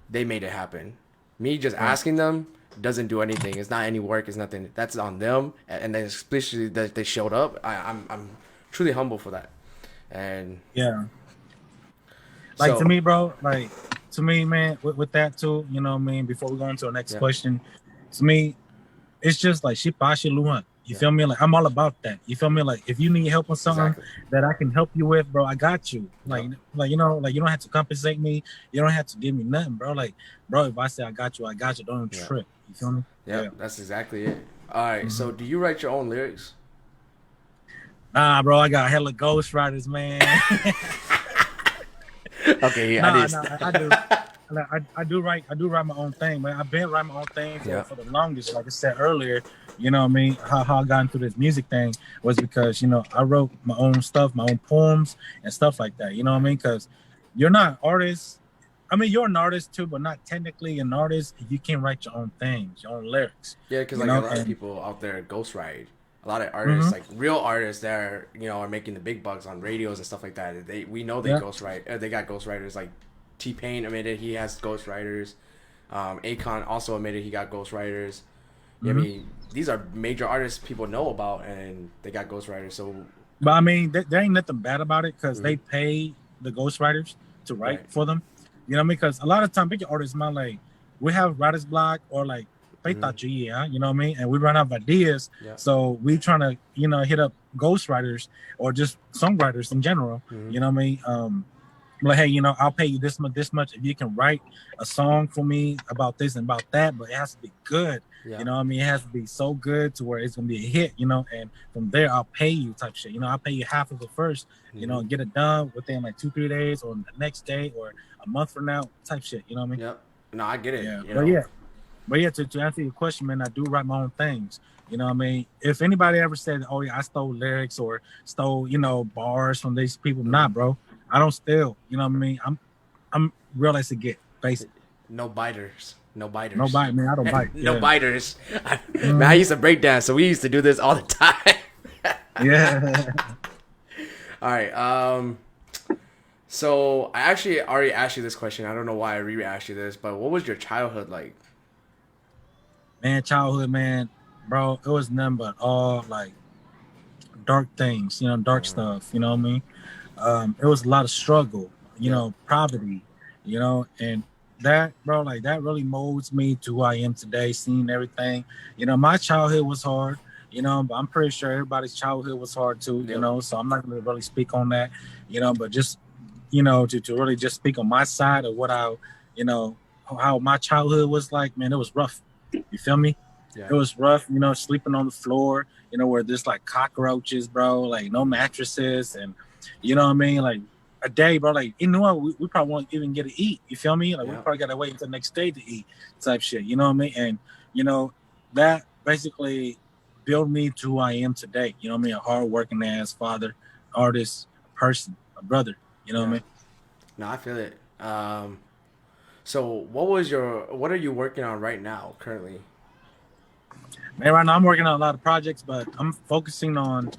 They made it happen. Me just asking them doesn't do anything. It's not any work. It's nothing. That's on them. And then especially that they showed up. I'm truly humble for that. And yeah, like so, to me, bro, like to me, man, with that too, you know what I mean? Before we go into the next question, to me, it's just like shipashi luhan. You feel me? Like I'm all about that. You feel me? Like if you need help with something that I can help you with, bro, I got you. Like you know, like you don't have to compensate me. You don't have to give me nothing, bro. Like, bro, if I say I got you, I got you. Don't trip. You feel me? Yeah, that's exactly it. All right. So do you write your own lyrics? Nah, bro, I got hella ghostwriters, man. Okay, I do write my own thing, man. I've been writing my own thing for the longest. Like I said earlier, you know what I mean? How I got into this music thing was because, you know, I wrote my own stuff, my own poems and stuff like that. You know what I mean? Because you're not an artist. I mean, you're an artist too, but not technically an artist if you can't write your own things, your own lyrics. Yeah, because like a lot of people out there ghostwrite. A lot of artists, like real artists that are, you know, are making the big bucks on radios and stuff like that. We know they ghostwrite. They got ghostwriters. Like T-Pain admitted he has ghostwriters. Akon also admitted he got ghostwriters. I mean, these are major artists people know about, and they got ghostwriters. So, but I mean, there ain't nothing bad about it because they pay the ghostwriters to write for them. You know what I mean? Because a lot of time, big artists, man, like we have writer's block or like. You know what I mean? And we run out of ideas. So we trying to, you know, hit up ghostwriters or just songwriters in general. You know what I mean? Like, hey, you know, I'll pay you this much if you can write a song for me about this and about that, but it has to be good. You know what I mean? It has to be so good to where it's gonna be a hit, you know, and from there I'll pay you type shit. You know, I'll pay you half of it first, you know, and get it done within like 2-3 days or the next day or a month from now type shit. You know what I mean? Yep. No, I get it. Yeah. You know? But yeah, to answer your question, man, I do write my own things. You know what I mean? If anybody ever said, oh, yeah, I stole lyrics or stole, you know, bars from these people, nah, bro. I don't steal. You know what I mean? I'm real as it get, basically. No biters. No biters. No bite, man. I don't bite. No biters. Man, I used to break dance, so we used to do this all the time. Yeah. All right. So I actually already asked you this question. I don't know why I re-asked you this, but what was your childhood like? Man, childhood, man, bro, it was nothing but all like dark things, you know, dark stuff, you know what I mean? It was a lot of struggle, you know, poverty, you know, and that, bro, like that really molds me to who I am today, seeing everything. You know, my childhood was hard, you know, but I'm pretty sure everybody's childhood was hard too, you know, so I'm not going to really speak on that, you know, but just, you know, to really just speak on my side of what you know, how my childhood was like, man, it was rough. You feel me? It was rough, you know, sleeping on the floor, you know, where there's like cockroaches, bro, like no mattresses, and you know what I mean? Like a day, bro, like you know what, we probably won't even get to eat. You feel me? Like we probably gotta wait until the next day to eat, type shit. You know what I mean? And you know, that basically built me to who I am today. You know what I mean? A hard-working ass father, artist, person, a brother. You know what I mean? No, I feel it. So what are you working on right now, currently? Man, right now I'm working on a lot of projects, but I'm focusing on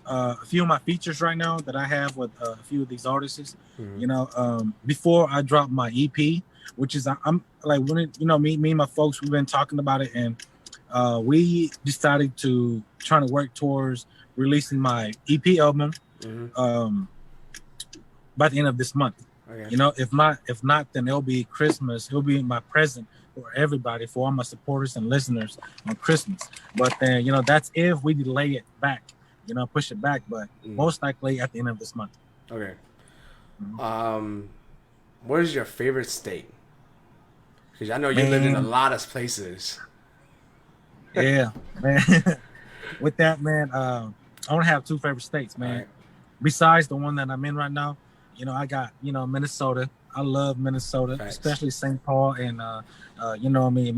a few of my features right now that I have with a few of these artists. You know, before I drop my EP, which is I'm like, when it, you know, me and my folks, we've been talking about it, and we decided to try to work towards releasing my EP album by the end of this month. You know, if not, then it'll be Christmas. It'll be my present for everybody, for all my supporters and listeners on Christmas. But then, you know, that's if we delay it back, you know, push it back. But most likely at the end of this month. Okay. What is your favorite state? Because I know you lived in a Man, lot of places. yeah, man. With that, man, I don't have two favorite states, All man. right. Besides the one that I'm in right now, I got Minnesota. I love Minnesota, Facts. especially St. Paul and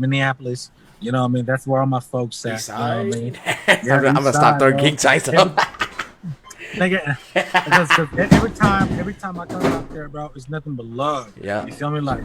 Minneapolis. That's where all my folks East at. You know what I side. mean? I'm Yeah, gonna East stop Side, throwing bro. geek ties Every, up. nigga, because every time I come out there, bro, it's nothing but love. Yeah. You feel me? Like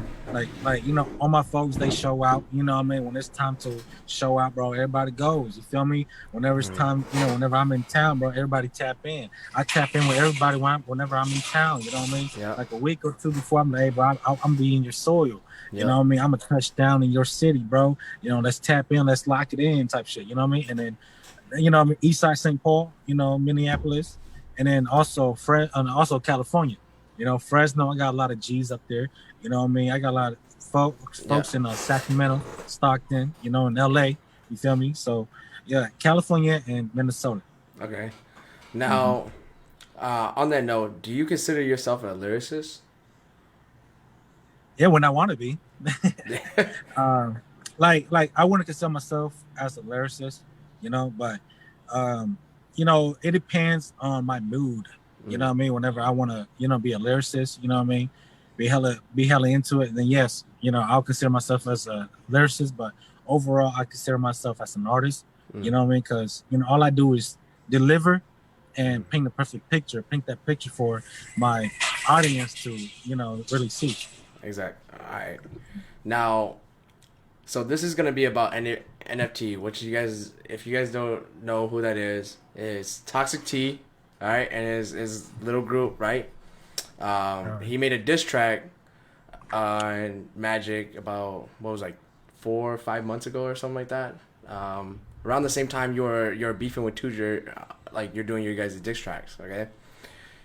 all my folks, they show out. You know what I mean? When it's time to show out, bro, everybody goes. You feel me? Whenever it's time, whenever I'm in town, bro, everybody tap in. I tap in with everybody whenever I'm in town. You know what I mean? Yeah. Like a week or two before I'm like, hey, bro, I'm be in your soil. You know Yep. what I mean? I'm a touchdown in your city, bro. Let's tap in, let's lock it in, type shit. You know what I mean? And then East Side St. Paul, Minneapolis, and then also also California. Fresno, I got a lot of G's up there. You know what I mean? I got a lot of Yeah. folks in Sacramento, Stockton, in LA. You feel me? So yeah, California and Minnesota. Okay. Now, on that note, do you consider yourself a lyricist? Yeah, when I want to be. um, like I wouldn't consider myself as a lyricist, but um, it depends on my mood. You know what I mean? Whenever I want to, be a lyricist, you know what I mean? Be hella into it, then yes, I'll consider myself as a lyricist, but overall I consider myself as an artist. You know what I mean? Because all I do is deliver and paint the perfect picture, paint that picture for my audience to, really see. Exactly. All right. Now, so this is gonna be about NFT, which if you guys don't know who that is Toxic T, all right, and his little group, right? He made a diss track on Magic about what was like 4 or 5 months ago or something like that. Around the same time you're beefing with Tujer, like you're doing your guys' diss tracks, okay?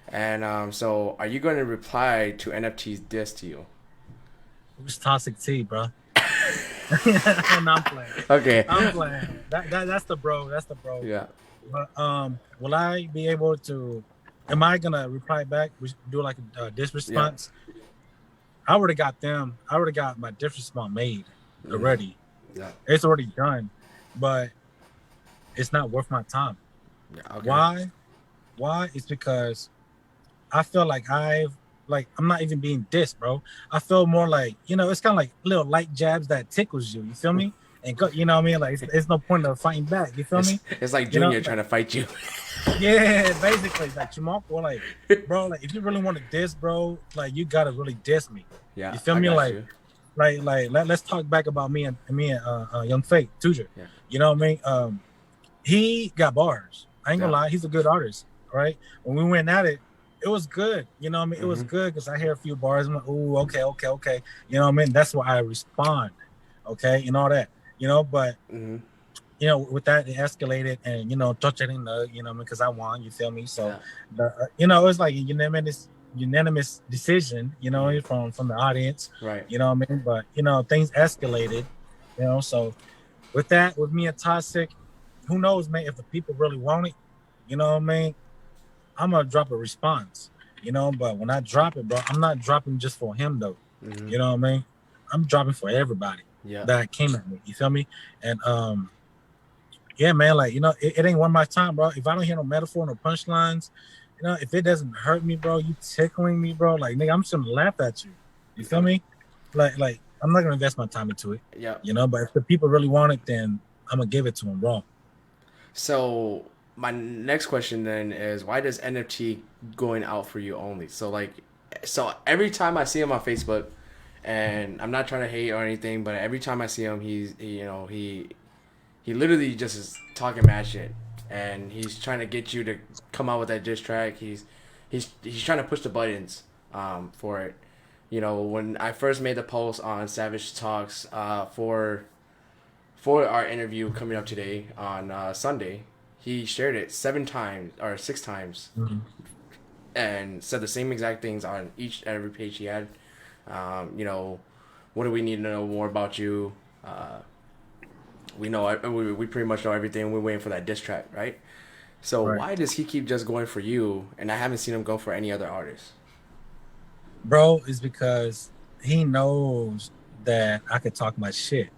And so are you going to reply to NFT's diss to you? Who's Toxic T, bro? No, I'm playing. Okay. I'm playing. That's the bro. That's the bro. Yeah. But will I be able to? Am I gonna reply back? Do like a diss response? Yeah. I would have got them. I would have got my diss response made already. Yeah. It's already done, but it's not worth my time. Yeah. Okay. Why? Why? It's because I feel like I'm not even being dissed, bro. I feel more like, it's kind of like little light jabs that tickles you. You feel me? And go, you know what I mean? Like, it's no point of fighting back. You feel me? It's like Junior trying to fight you. Yeah, basically. Like, Jamarco, like, bro, like, if you really want to diss, bro, like, you got to really diss me. Yeah. You feel me? Let's talk back about me and Young Fate, Tujer. Yeah. You know what I mean? He got bars. I ain't gonna lie. He's a good artist, right? When we went at it, it was good. You know what I mean? It was good because I hear a few bars. I'm like, ooh, okay. You know what I mean? That's why I respond, okay, and all that. But with that, it escalated, and torturing the, because I won. You feel me? So, it was like a unanimous decision. From the audience. Right. You know what I mean? But things escalated. So with that, with me and Toxic, who knows, man? If the people really want it, you know what I mean? I'm gonna drop a response, but when I drop it, bro, I'm not dropping just for him though. You know what I mean? I'm dropping for everybody that came at me. You feel me? And yeah, man, like it ain't one my time, bro. If I don't hear no metaphor, no punchlines, if it doesn't hurt me, bro, you tickling me, bro, like nigga, I'm just gonna laugh at you. You feel me? Like I'm not gonna invest my time into it. Yeah. But if the people really want it, then I'm gonna give it to them raw. So my next question then is, why does NFT going out for you only? So every time I see him on Facebook, and I'm not trying to hate or anything, but every time I see him, he literally just is talking mad shit, and he's trying to get you to come out with that diss track. He's trying to push the buttons for it. When I first made the post on Savage Talks for our interview coming up today on Sunday, he shared it 7 times or 6 times, and said the same exact things on each and every page he had. What do we need to know more about you? We pretty much know everything. We're waiting for that diss track, right? So why does he keep just going for you, and I haven't seen him go for any other artist? bro, is because he knows that I could talk my shit.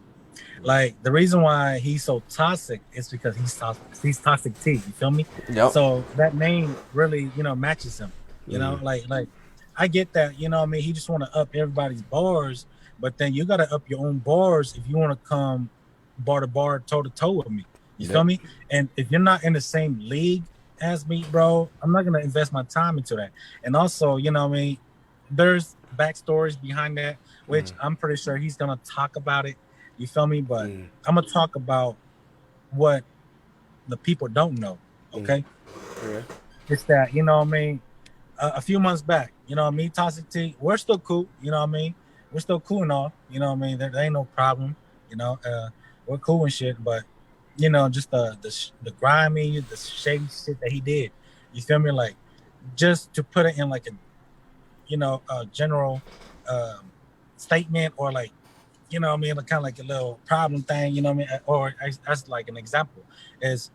Like the reason why he's so toxic is because he's toxic. He's toxic T. You feel me? Yep. So that name really, matches him. Like I get that. You know what I mean? He just want to up everybody's bars, but then you gotta up your own bars if you want to come bar to bar, toe to toe with me. You feel me? And if you're not in the same league as me, bro, I'm not gonna invest my time into that. And also, you know what I mean? There's backstories behind that, which I'm pretty sure he's gonna talk about it. You feel me? But I'm gonna talk about what the people don't know. Okay, it's that, you know what I mean. A few months back, you know what I mean. Toxic T, we're still cool. You know what I mean. We're still cool and all. You know what I mean. There ain't no problem. You know, we're cool and shit. But you know, just the grimy, the shady shit that he did. You feel me? Like, just to put it in like a general statement, or like, you know what I mean, like, kind of like a little problem thing, you know what I mean? Or as like an example is,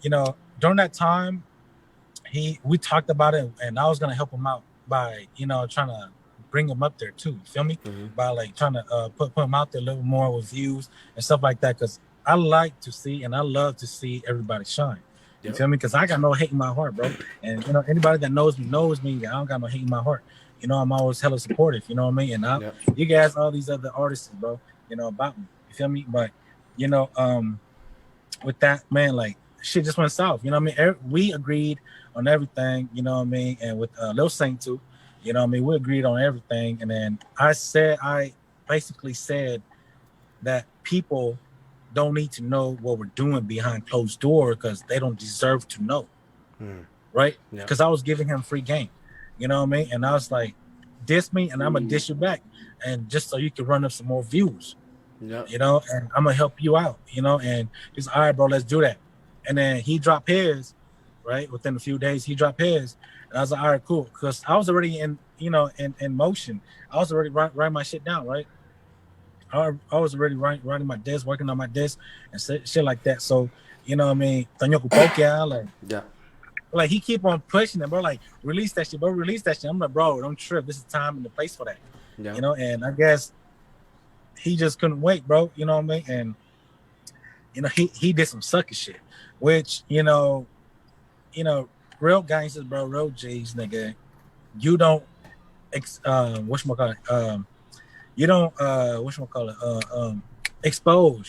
you know, during that time, we talked about it, and I was gonna help him out by, you know, trying to bring him up there too. You feel me? By like trying to put him out there a little more with views and stuff like that. Cause I like to see, and I love to see everybody shine. You feel me? Cause I got no hate in my heart, bro. And you know, anybody that knows me. I don't got no hate in my heart. You know, I'm always hella supportive. You know what I mean? And you guys, all these other artists, bro, you know, about me. You feel me? But you know, with that, man, like, shit just went south. You know what I mean? We agreed on everything. You know what I mean? And with Lil Saint too. You know what I mean? We agreed on everything. And then I basically said that people don't need to know what we're doing behind closed door because they don't deserve to know. Right? Because I was giving him free game. You know what I mean? And I was like, diss me and I'm going to diss you back. And just so you can run up some more views. You know, and I'm going to help you out, you know? And he's all right, bro, let's do that. And then he dropped his, right? Within a few days, he dropped his. And I was like, all right, cool. Because I was already in motion. I was already writing my shit down, right? I was already writing my disc, working on my disc and shit like that. So, you know what I mean? Like he keep on pushing it, bro. Like, release that shit, bro. Release that shit. I'm like, bro, don't trip. This is time and the place for that. You know, and I guess he just couldn't wait, bro. You know what I mean? And you know, he did some sucker shit, which, you know, real gangsters, bro, real G's, nigga. You don't expose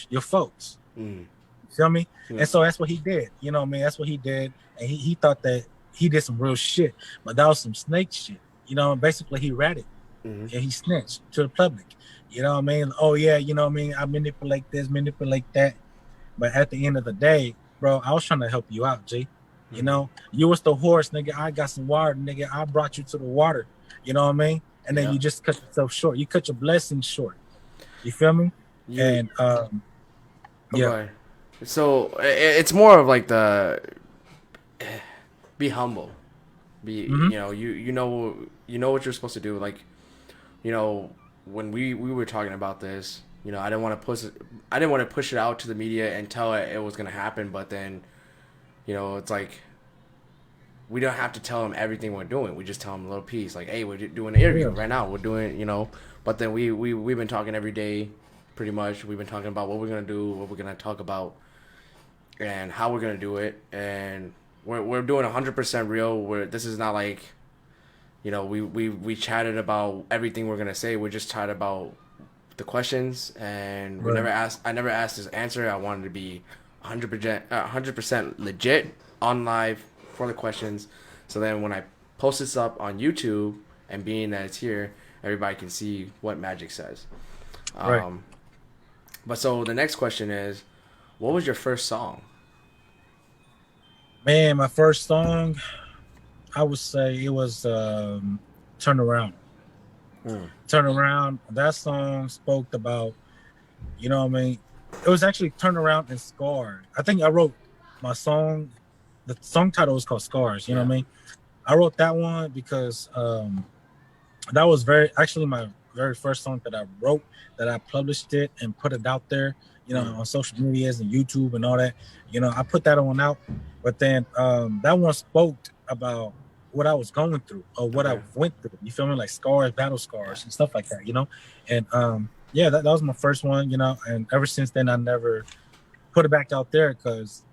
your folks. You feel me? And so that's what he did. You know what I mean? That's what he did. And he thought that he did some real shit, but that was some snake shit. You know, basically he ratted and he snitched to the public. You know what I mean? Oh yeah, you know what I mean? I manipulate this, manipulate that. But at the end of the day, bro, I was trying to help you out, G. You know, you was the horse, nigga. I got some water, nigga. I brought you to the water. You know what I mean? And then you just cut yourself short. You cut your blessings short. You feel me? And so it's more of like be humble. You know, you know what you're supposed to do. Like, you know, when we were talking about this, you know, I didn't want to push it out to the media and tell it was gonna happen. But then, you know, it's like we don't have to tell them everything we're doing. We just tell them a little piece. Like, hey, we're doing an interview right now. We're doing, you know. But then we've been talking every day, pretty much. We've been talking about what we're gonna do, what we're gonna talk about, and how we're gonna do it. And we're doing 100% real. This is not like, you know, we chatted about everything we're gonna say. We just chatted about the questions, and I never asked his answer. I wanted to be 100% legit on live for the questions. So then when I post this up on YouTube, and being that it's here, everybody can see what Magic says. But so the next question is, what was your first song? Man, my first song, I would say it was Turn Around. Turn Around. That song spoke about, you know what I mean? It was actually Turn Around and Scarred. I think I wrote my song, the song title was called Scars, you know what I mean? I wrote that one because that was my very first song that I wrote, that I published it and put it out there, you know, on social medias and YouTube and all that. You know, I put that one out, but then that one spoke about what I was going through or what I went through. You feel me? Like scars, battle scars, and stuff like that. You know, and yeah, that was my first one. You know, and ever since then I never put it back out there because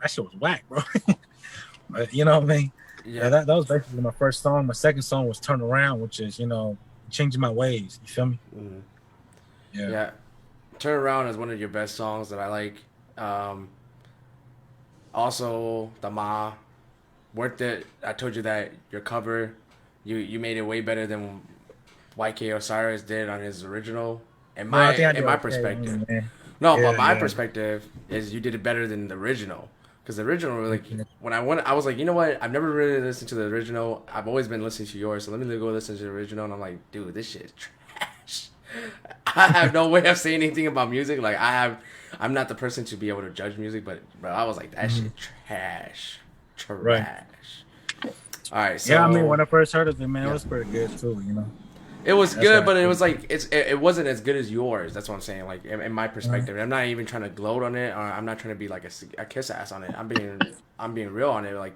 that shit was whack, bro. But, you know what I mean? Yeah, that was basically my first song. My second song was Turn Around, which is, you know, changing my ways. You feel me? Mm-hmm. Yeah. Turn Around is one of your best songs that I like. Also, the Ma, worth it. I told you that your cover, you made it way better than YK Osiris did on his original. In my perspective. No, but my perspective is you did it better than the original. Because the original, really, when I was like, you know what? I've never really listened to the original. I've always been listening to yours, so let me go listen to the original. And I'm like, dude, this shit is trash. I have no way of saying anything about music. Like, I'm not the person to be able to judge music, but I was like, that shit trash. Right. All right, so... Yeah, I mean, when I first heard of it, man, it was pretty good, too, you know? It was good, but it was like it wasn't as good as yours. That's what I'm saying. Like in my perspective, I'm not even trying to gloat on it, or I'm not trying to be like a kiss ass on it. I'm being real on it. Like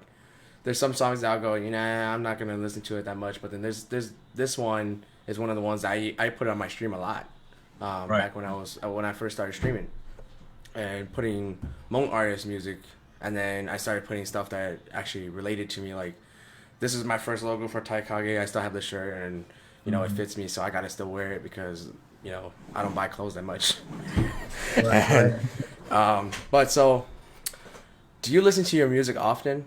there's some songs that I'll go, you know, I'm not gonna listen to it that much. But then there's this one is one of the ones I put on my stream a lot. Back when I first started streaming and putting Hmong artist music, and then I started putting stuff that actually related to me. Like this is my first logo for Taikage. I still have the shirt and. You know, it fits me, so I gotta still wear it because, you know, I don't buy clothes that much. But so, do you listen to your music often?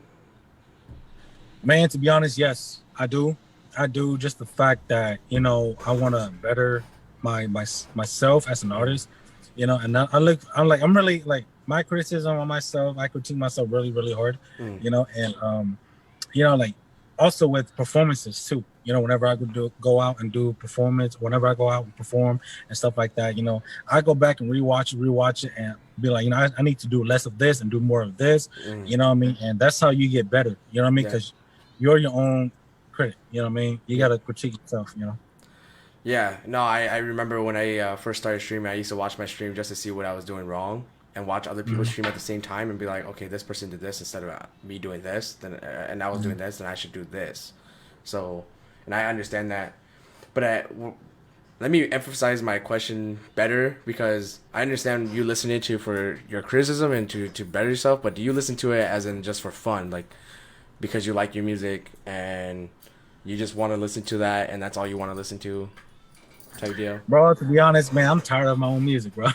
Man, to be honest, yes, I do. I do. Just the fact that, you know, I want to better myself as an artist, you know, and I'm really like my criticism on myself. I critique myself really, really hard, you know, and you know, like also with performances too. You know, whenever I go out and do performance, whenever I go out and perform and stuff like that, you know, I go back and rewatch it and be like, you know, I need to do less of this and do more of this. You know what I mean? And that's how you get better. You know what I mean? Because you're your own critic. You know what I mean? You got to critique yourself, you know? Yeah. No, I remember when I first started streaming, I used to watch my stream just to see what I was doing wrong and watch other people stream at the same time and be like, okay, this person did this instead of me doing this, then and I was doing this, then I should do this. So... And I understand that, but let me emphasize my question better because I understand you listening to for your criticism and to better yourself. But do you listen to it as in just for fun, like because you like your music and you just want to listen to that and that's all you want to listen to, type deal? Bro, to be honest, man, I'm tired of my own music, bro.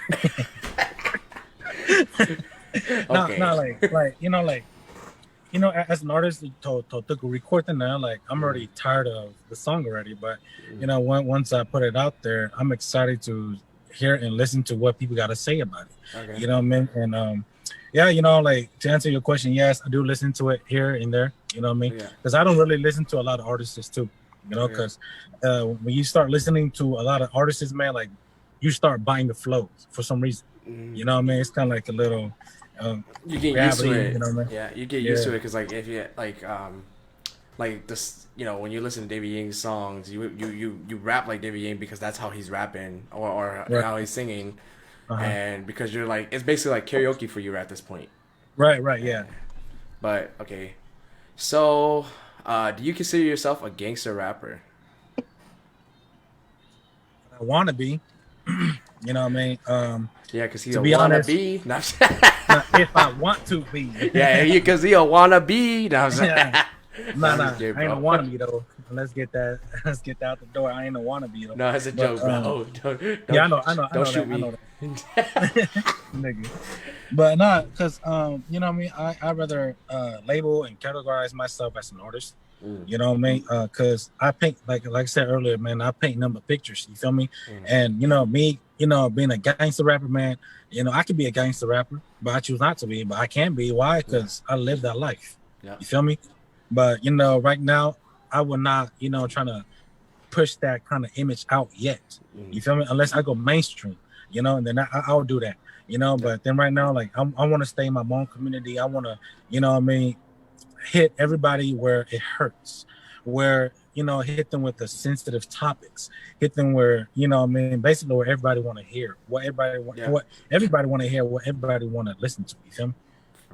Like you know, as an artist, to record now, like I'm already tired of the song already. But you know, once I put it out there, I'm excited to hear and listen to what people got to say about it. Okay. You know what I mean? And yeah, you know, like to answer your question, yes, I do listen to it here and there. You know what I mean? Because I don't really listen to a lot of artists too. You know, because when you start listening to a lot of artists, man, like you start buying the flows for some reason. You know what I mean? It's kind of like a little. You get used to it. You know what I mean? Yeah, you get used to it because like if you like this, you know, when you listen to David Ying's songs, you rap like David Ying because that's how he's rapping or how he's singing, and because you're like it's basically like karaoke for you at this point. Right, yeah. But okay, so do you consider yourself a gangster rapper? I want to be. You know what I mean? Yeah, because he's a wannabe. If I want to be. Yeah, because he a wannabe. No, I ain't a wannabe though. Let's get that out the door. I ain't a wannabe though. No, it's a joke, bro. Don't, yeah, I know. Don't shoot me. Nigga. But not because you know what I mean. I rather label and categorize myself as an artist. You know what I mean? Because I paint like I said earlier, man. I paint number pictures. You feel me? And you know me. You know, being a gangster rapper, man. You know, I could be a gangster rapper, but I choose not to be. But I can be. Why? Because I live that life. You feel me? But you know, right now, I will not. You know, trying to push that kind of image out yet. You feel me? Unless I go mainstream. You know, and then I'll do that. You know, but then right now, like I want to stay in my own community. I want to, you know what I mean, hit everybody where it hurts, where, you know, hit them with the sensitive topics, hit them where, you know what I mean, basically where everybody want to hear, what everybody want, what everybody want to hear, what everybody want to listen to. You feel me?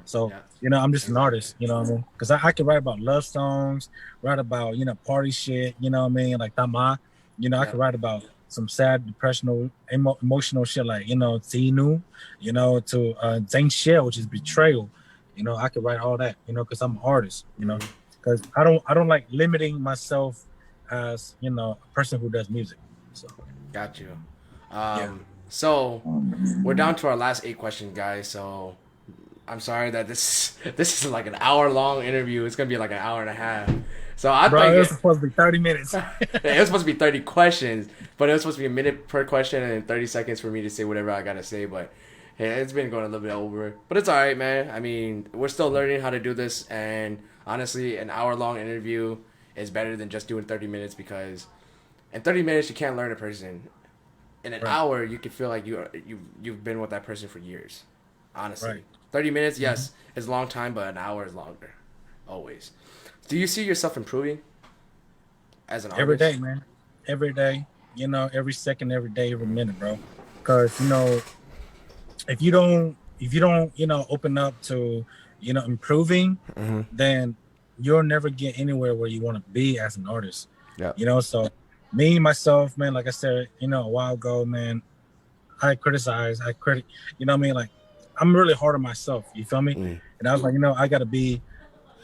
So, Yeah. you know, I'm just an artist, you know what I mean? Because I can write about love songs, write about, you know, party shit, you know what I mean? Like Tama, you know, I Yeah. can write about some sad, depressional, emotional shit like, you know, Tinu, you know, to Zane Shell, which is betrayal. You know, I could write all that, you know, because I'm an artist, you know, because I don't like limiting myself as, you know, a person who does music. So, Got you. yeah. So we're down to our last 8 questions, guys. So I'm sorry that this is like an hour long interview. It's gonna be like an hour and a half. So I Bro, think it was supposed to be 30 minutes. it was supposed to be 30 questions, but it was supposed to be a minute per question and then 30 seconds for me to say whatever I gotta say. But yeah, it's been going a little bit over. But it's all right, man. I mean, we're still learning how to do this, and honestly, an hour long interview is better than just doing 30 minutes because in 30 minutes you can't learn a person. In an hour, you can feel like you've been with that person for years. Honestly, Right. 30 minutes, yes, is a long time, but an hour is longer. Always. Do you see yourself improving as an artist? Every day, man. Every day. You know, every second, every day, every minute, bro. Because, you know, if you don't, you know, open up to, you know, improving, then you'll never get anywhere where you want to be as an artist. Yeah. You know, so me, myself, man, like I said, you know, a while ago, man, I critic, you know what I mean? Like, I'm really hard on myself, you feel me? And I was like, you know, I got to be,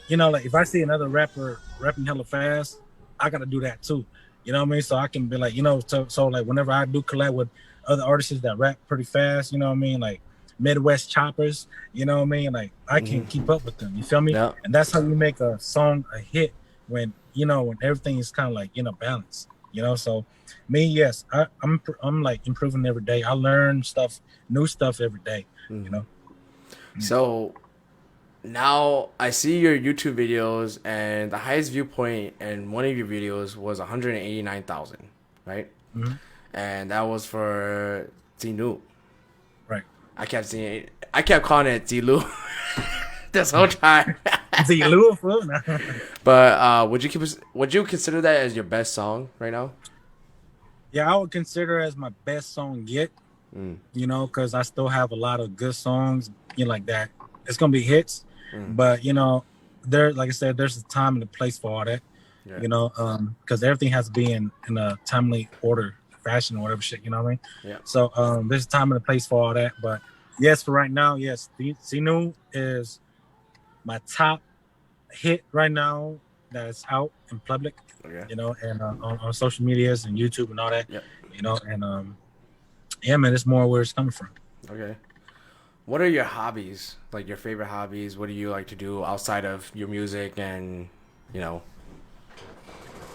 you know, like if I see another rapper rapping hella fast, I got to do that too. You know what I mean? So I can be like, you know, so like whenever I do collab with other artists that rap pretty fast, you know what I mean? Like Midwest choppers, you know what I mean? Like I can keep up with them, you feel me? Yeah. And that's how you make a song a hit when, you know, when everything is kind of like, you know, balanced, you know? So me, yes, I'm like improving every day. I learn stuff, new stuff every day, you know? So now I see your YouTube videos, and the highest viewpoint in one of your videos was 189,000, right? And that was for Tinu. Right. I kept calling it Tilu this whole time. See, Lou, fool? But would you consider that as your best song right now? Yeah, I would consider it as my best song yet. You know, because I still have a lot of good songs, you know, like that. It's gonna be hits, but you know, like I said, there's a time and a place for all that. Yeah. You know, because everything has to be in a timely order, fashion, or whatever shit. You know what I mean? Yeah. So there's a time and a place for all that. But yes, for right now, yes, Sinu is my top hit right now that's out in public. Okay. You know, and on social medias and YouTube and all that. Yep. You know, and yeah, man, it's more where it's coming from. Okay. What are your hobbies? Like your favorite hobbies? What do you like to do outside of your music and, you know,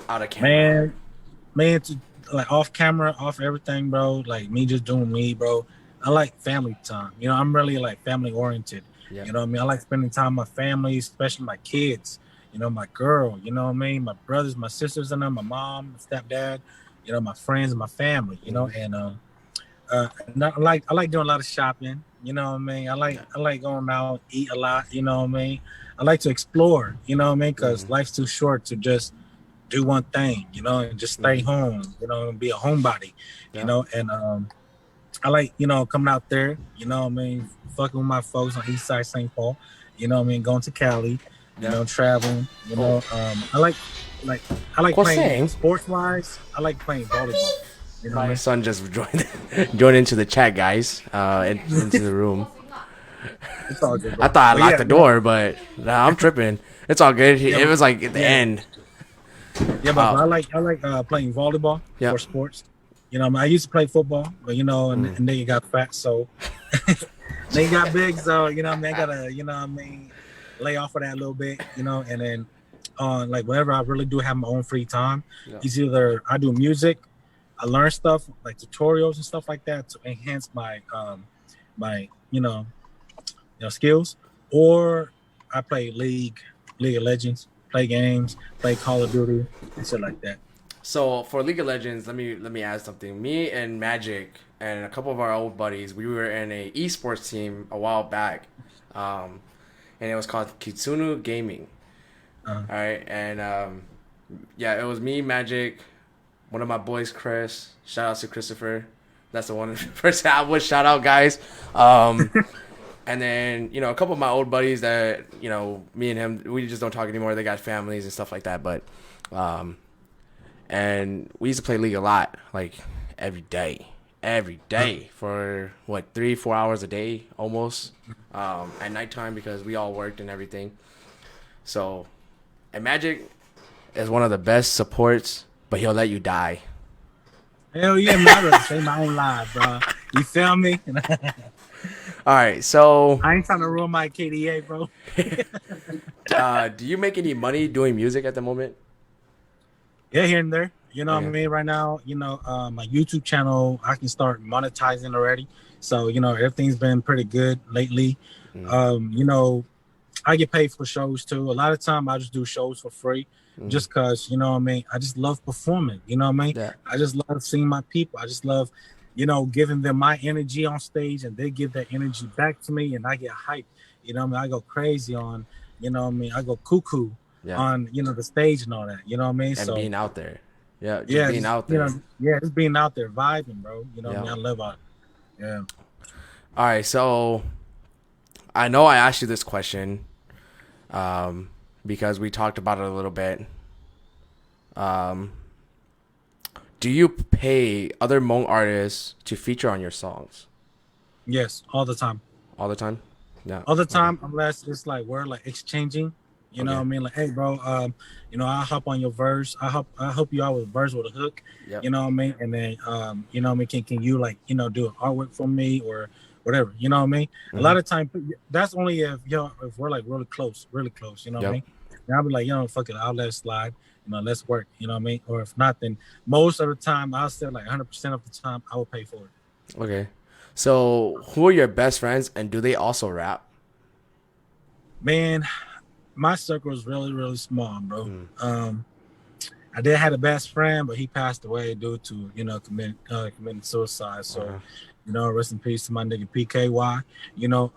out of camera? Man, like off camera, off everything, bro. Like me just doing me, bro. I like family time. You know, I'm really like family oriented. Yeah. You know what I mean? I like spending time with my family, especially my kids. You know, my girl. You know what I mean? My brothers, my sisters, and them, my mom, my stepdad. You know, my friends and my family. You know, and I like doing a lot of shopping. You know what I mean? I like going out, eat a lot. You know what I mean? I like to explore. You know what I mean? Because life's too short to just do one thing. You know, and just stay home. You know, and be a homebody. Yeah. You know, and I like, you know, coming out there. You know what I mean? Fucking with my folks on East Side St. Paul. You know what I mean? Going to Cali. You know, traveling. You know, I like playing sports wise. I like playing volleyball. You know, My son just joined into the chat, guys. Into the room. it's all good, bro. I thought I But locked yeah, the door, but nah, I'm tripping. It's all good. It was like at the end. Yeah, but I like playing volleyball for sports. You know, I used to play football, but you know, and then you got fat, so then you got big, so you know, I mean, I gotta, you know, what I mean, lay off of that a little bit, you know, and then like whenever I really do have my own free time, it's either I do music, I learn stuff like tutorials and stuff like that to enhance my my you know skills, or I play League of Legends, play games, play Call of Duty and shit like that. So for League of Legends, let me add something. Me and Magic and a couple of our old buddies, we were in a esports team a while back, and it was called Kitsunu Gaming. All right, and yeah, it was me, Magic, one of my boys, Chris. Shout out to Christopher. That's the one person I would shout out, guys. And then, you know, a couple of my old buddies that, you know, me and him, we just don't talk anymore. They got families and stuff like that. But, and we used to play League a lot, like every day for what, 3-4 hours a day almost, at nighttime because we all worked and everything. So, and Magic is one of the best supports, but he'll let you die. Hell yeah, man. Say my own live, bro. You feel me? All right, so I ain't trying to ruin my KDA, bro. do you make any money doing music at the moment? Yeah, here and there. You know what I mean? Right now, you know, my YouTube channel, I can start monetizing already. So, you know, everything's been pretty good lately. You know, I get paid for shows too. A lot of time I just do shows for free just because, you know what I mean? I just love performing. You know what I mean? Yeah. I just love seeing my people. I just love, you know, giving them my energy on stage and they give that energy back to me and I get hyped. You know what I mean? I go crazy on, you know what I mean? I go cuckoo on, you know, the stage and all that. You know what I mean? And so being out there. Yeah, being just, out there. You know, just being out there vibing, bro. You know what I mean? I live on it. Yeah. All right, so I know I asked you this question because we talked about it a little bit. Do you pay other Hmong artists to feature on your songs? Yes, all the time. All the time? Yeah. All the time, unless it's like we're like exchanging. You know what I mean? Like, hey, bro, you know, I'll hop on your verse. I help you out with a verse with a hook. Yep. You know what I mean? And then, you know what I mean? Can you like, you know, do an artwork for me or whatever? You know what I mean? A lot of time, that's only if we're like really close. You know what I mean? And I'll be like, you know, fuck it, I'll let it slide. You know, let's work. You know what I mean? Or if not, then most of the time, I'll say like 100% of the time, I will pay for it. Okay. So, who are your best friends, and do they also rap? Man, my circle is really, really small, bro. I did have a best friend, but he passed away due to, you know, committing suicide. So, you know, rest in peace to my nigga PKY. You know,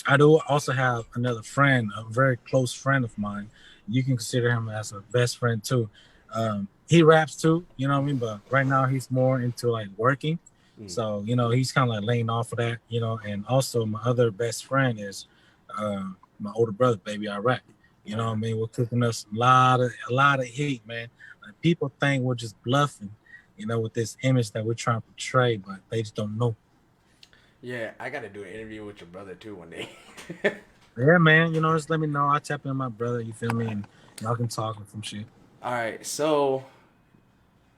I do also have another friend, a very close friend of mine. You can consider him as a best friend too. He raps too, you know what I mean? But right now he's more into like working. So, you know, he's kind of like laying off of that, you know. And also my other best friend is my older brother, Baby Iraq. You know what I mean? We're cooking us a lot of heat, man. Like, people think we're just bluffing, you know, with this image that we're trying to portray, but they just don't know. Yeah, I got to do an interview with your brother too one day. Yeah, man. You know, just let me know. I'll tap in my brother, you feel me? And y'all can talk with some shit. All right, so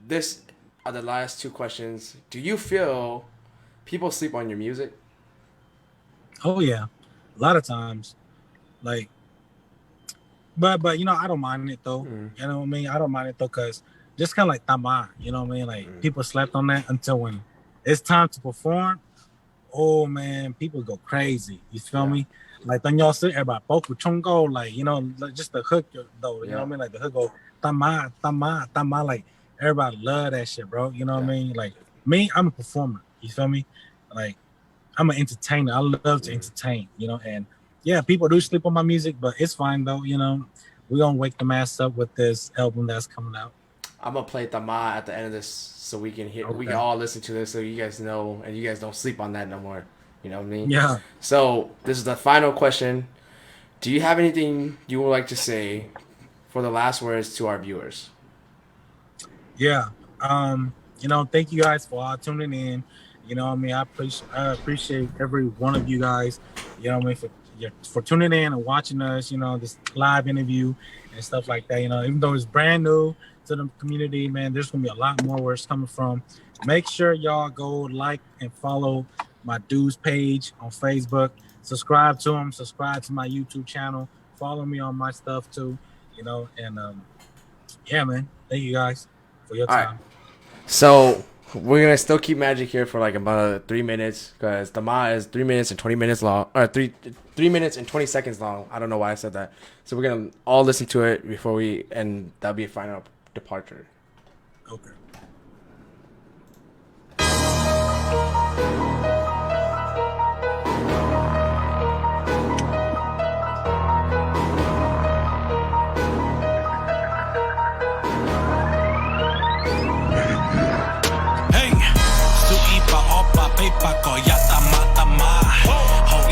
this are the last two questions. Do you feel people sleep on your music? Oh, yeah. A lot of times. Like, but you know, I don't mind it though. You know what I mean? I don't mind it though, because just kind of like Tama, you know what I mean? Like, people slept on that until when it's time to perform. Oh man, people go crazy. You feel me? Like, when y'all say everybody Boku Chongo, like, you know, like just the hook though, you know what I mean? Like the hook go Tama, like everybody love that shit, bro. You know what I mean? Like, me, I'm a performer. You feel me? Like, I'm an entertainer. I love to entertain, you know, and yeah, people do sleep on my music, but it's fine though, you know. We're gonna wake the ass up with this album that's coming out. I'm gonna play Tama at the end of this so we can hear, we can all listen to this so you guys know, and you guys don't sleep on that no more. You know what I mean? Yeah. So this is the final question. Do you have anything you would like to say for the last words to our viewers? Yeah. You know, thank you guys for all tuning in. You know what I mean? I appreciate every one of you guys, you know what I mean, for tuning in and watching us, you know, this live interview and stuff like that. You know, even though it's brand new to the community, man, there's gonna be a lot more where it's coming from. Make sure y'all go like and follow my dude's page on Facebook. Subscribe to him. Subscribe to my YouTube channel. Follow me on my stuff too. You know, and yeah, man. Thank you guys for your time. All right. So we're gonna still keep Magic here for like about 3 minutes because Tama is 3 minutes and 20 minutes long, or 3 minutes and 20 seconds long. I don't know why I said that. So we're gonna all listen to it before we, and that'll be a final departure. Okay. Hey, su ipa opa pepa ko ya tama tama. Ho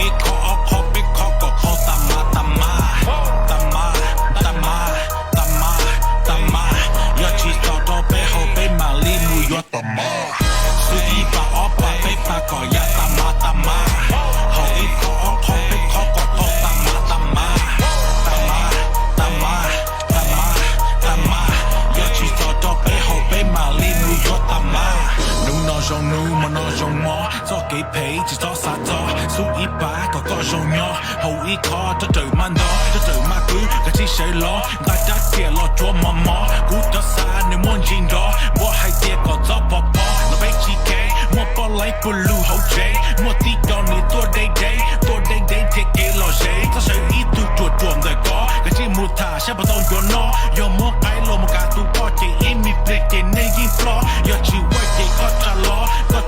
Su y pa có dòng nhỏ hầu y khó cho trời man đó cho trời ma cứ cái chi sẽ lo ta chắc kia lo chúa mò mò cú cho xa nếu muốn gì đó mua hai tia có gió bò bò là bé chi kê mua bò lấy blue hậu chế mua tí con này tua đây thiệt kia lo dễ ta sẽ ít tu chuột chuột đời có cái chi mua thả sẽ bắt đầu cho nó yo mua cái lo một cả tu có chỉ im mi plek chỉ nên gì flo yo chỉ quay chỉ có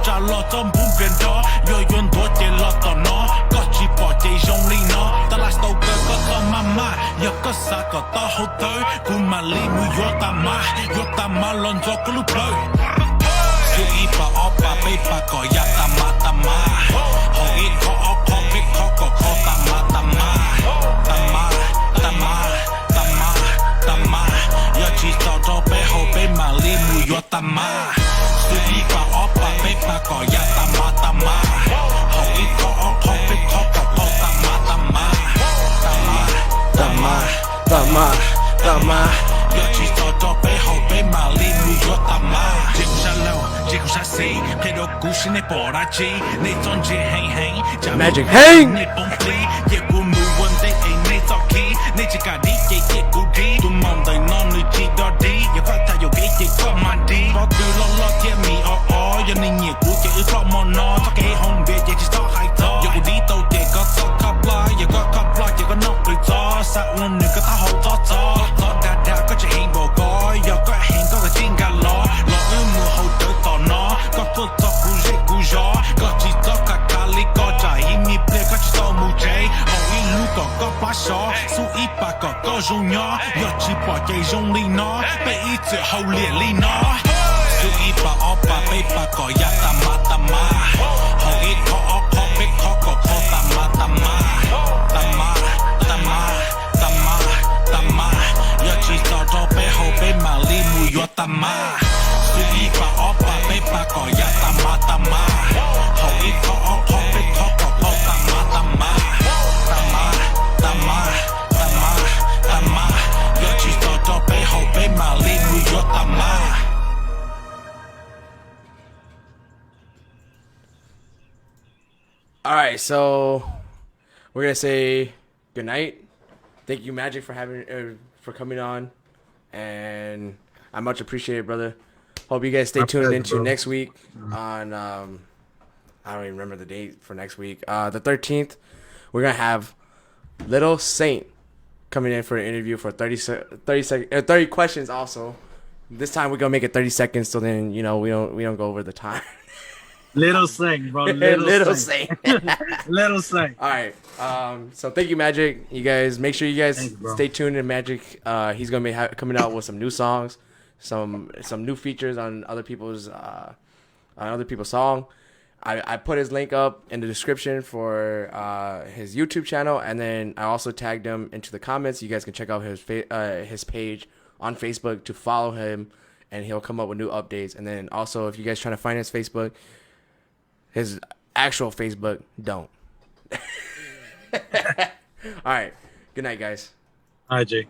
trả lo trong bún gần đó yo yon tua chỉ lo tao nó có chỉ bỏ chỉ trong ly nó ta là sâu cơ có tao mama yo có xa có tao hậu tới cú mà li mu yo ta ma lon cho có lúc lời su y pa opa pe pa có ya ta ma hậu y khó biết khó có ta ma yo chỉ tao cho bé hậu bé mà li mu yo ta ma su y pa opa pe pa có ya ta ma hậu y khó biết khó có ta ma yo chỉ tao cho bé hậu bé mà li mu yo ta ma chỉ không xa lâu chỉ không xa xí thay đổi cú xin này bỏ ra chi này chọn chỉ hang Magiic Hang. này bông pli giờ cú mù quên đây ấy này tao khí này chỉ cả đi chạy chạy cú đi tôi mong đời non người chỉ đó đi giờ phát thay giờ cái chỉ có mà đi bỏ từ lo thiên mi giờ này nhiều cú chạy ư lo mò nó cho cái hông về giờ chỉ tao hai thọ giờ cú đi tàu chạy có tao cắp lại giờ có cắp lại giờ có nóc rồi gió sao uống nữa có tao hậu gió đã có chạy hình bò gói giờ có hình có cái tin gà lo ư mùa hậu tới tỏ nó có phước tao cú dễ cú gió có chỉ tao cả cali có chạy mi play có chỉ tao mù cháy hậu in lu có bá só su ít bà có rung nhỏ giờ chỉ bỏ chạy rung ly nó bé ít sự hậu liền ly nó su ít bà opa bé bà có ya ta ma hậu ít khó biết khó có ta ma giờ chỉ tao cho bé hậu bé mà li mu yo ta ma su ít bà opa bé bà có ya ta ma hậu ít khó biết khó có ta ma giờ chỉ tao cho bé hậu bé mà li mu yo ta ma. All right, so we're gonna say good night. Thank you, Magic, for coming on, and I much appreciate it, brother. Hope you guys stay tuned into next week on I don't even remember the date for next week. The 13th, we're gonna have Little Saint coming in for an interview for 30 questions. Also, this time we're gonna make it 30 seconds, so then we don't go over the time. Little Saint, bro. Little Saint. Little Saint. All right. So thank you, Magic. You guys, make sure you guys stay tuned in Magic. He's gonna be coming out with some new songs, some new features on other people's song. I put his link up in the description for his YouTube channel, and then I also tagged him into the comments. You guys can check out his page on Facebook to follow him, and he'll come up with new updates. And then also, if you guys trying to find his Facebook, his actual Facebook, don't. All right. Good night, guys. All right, Jay.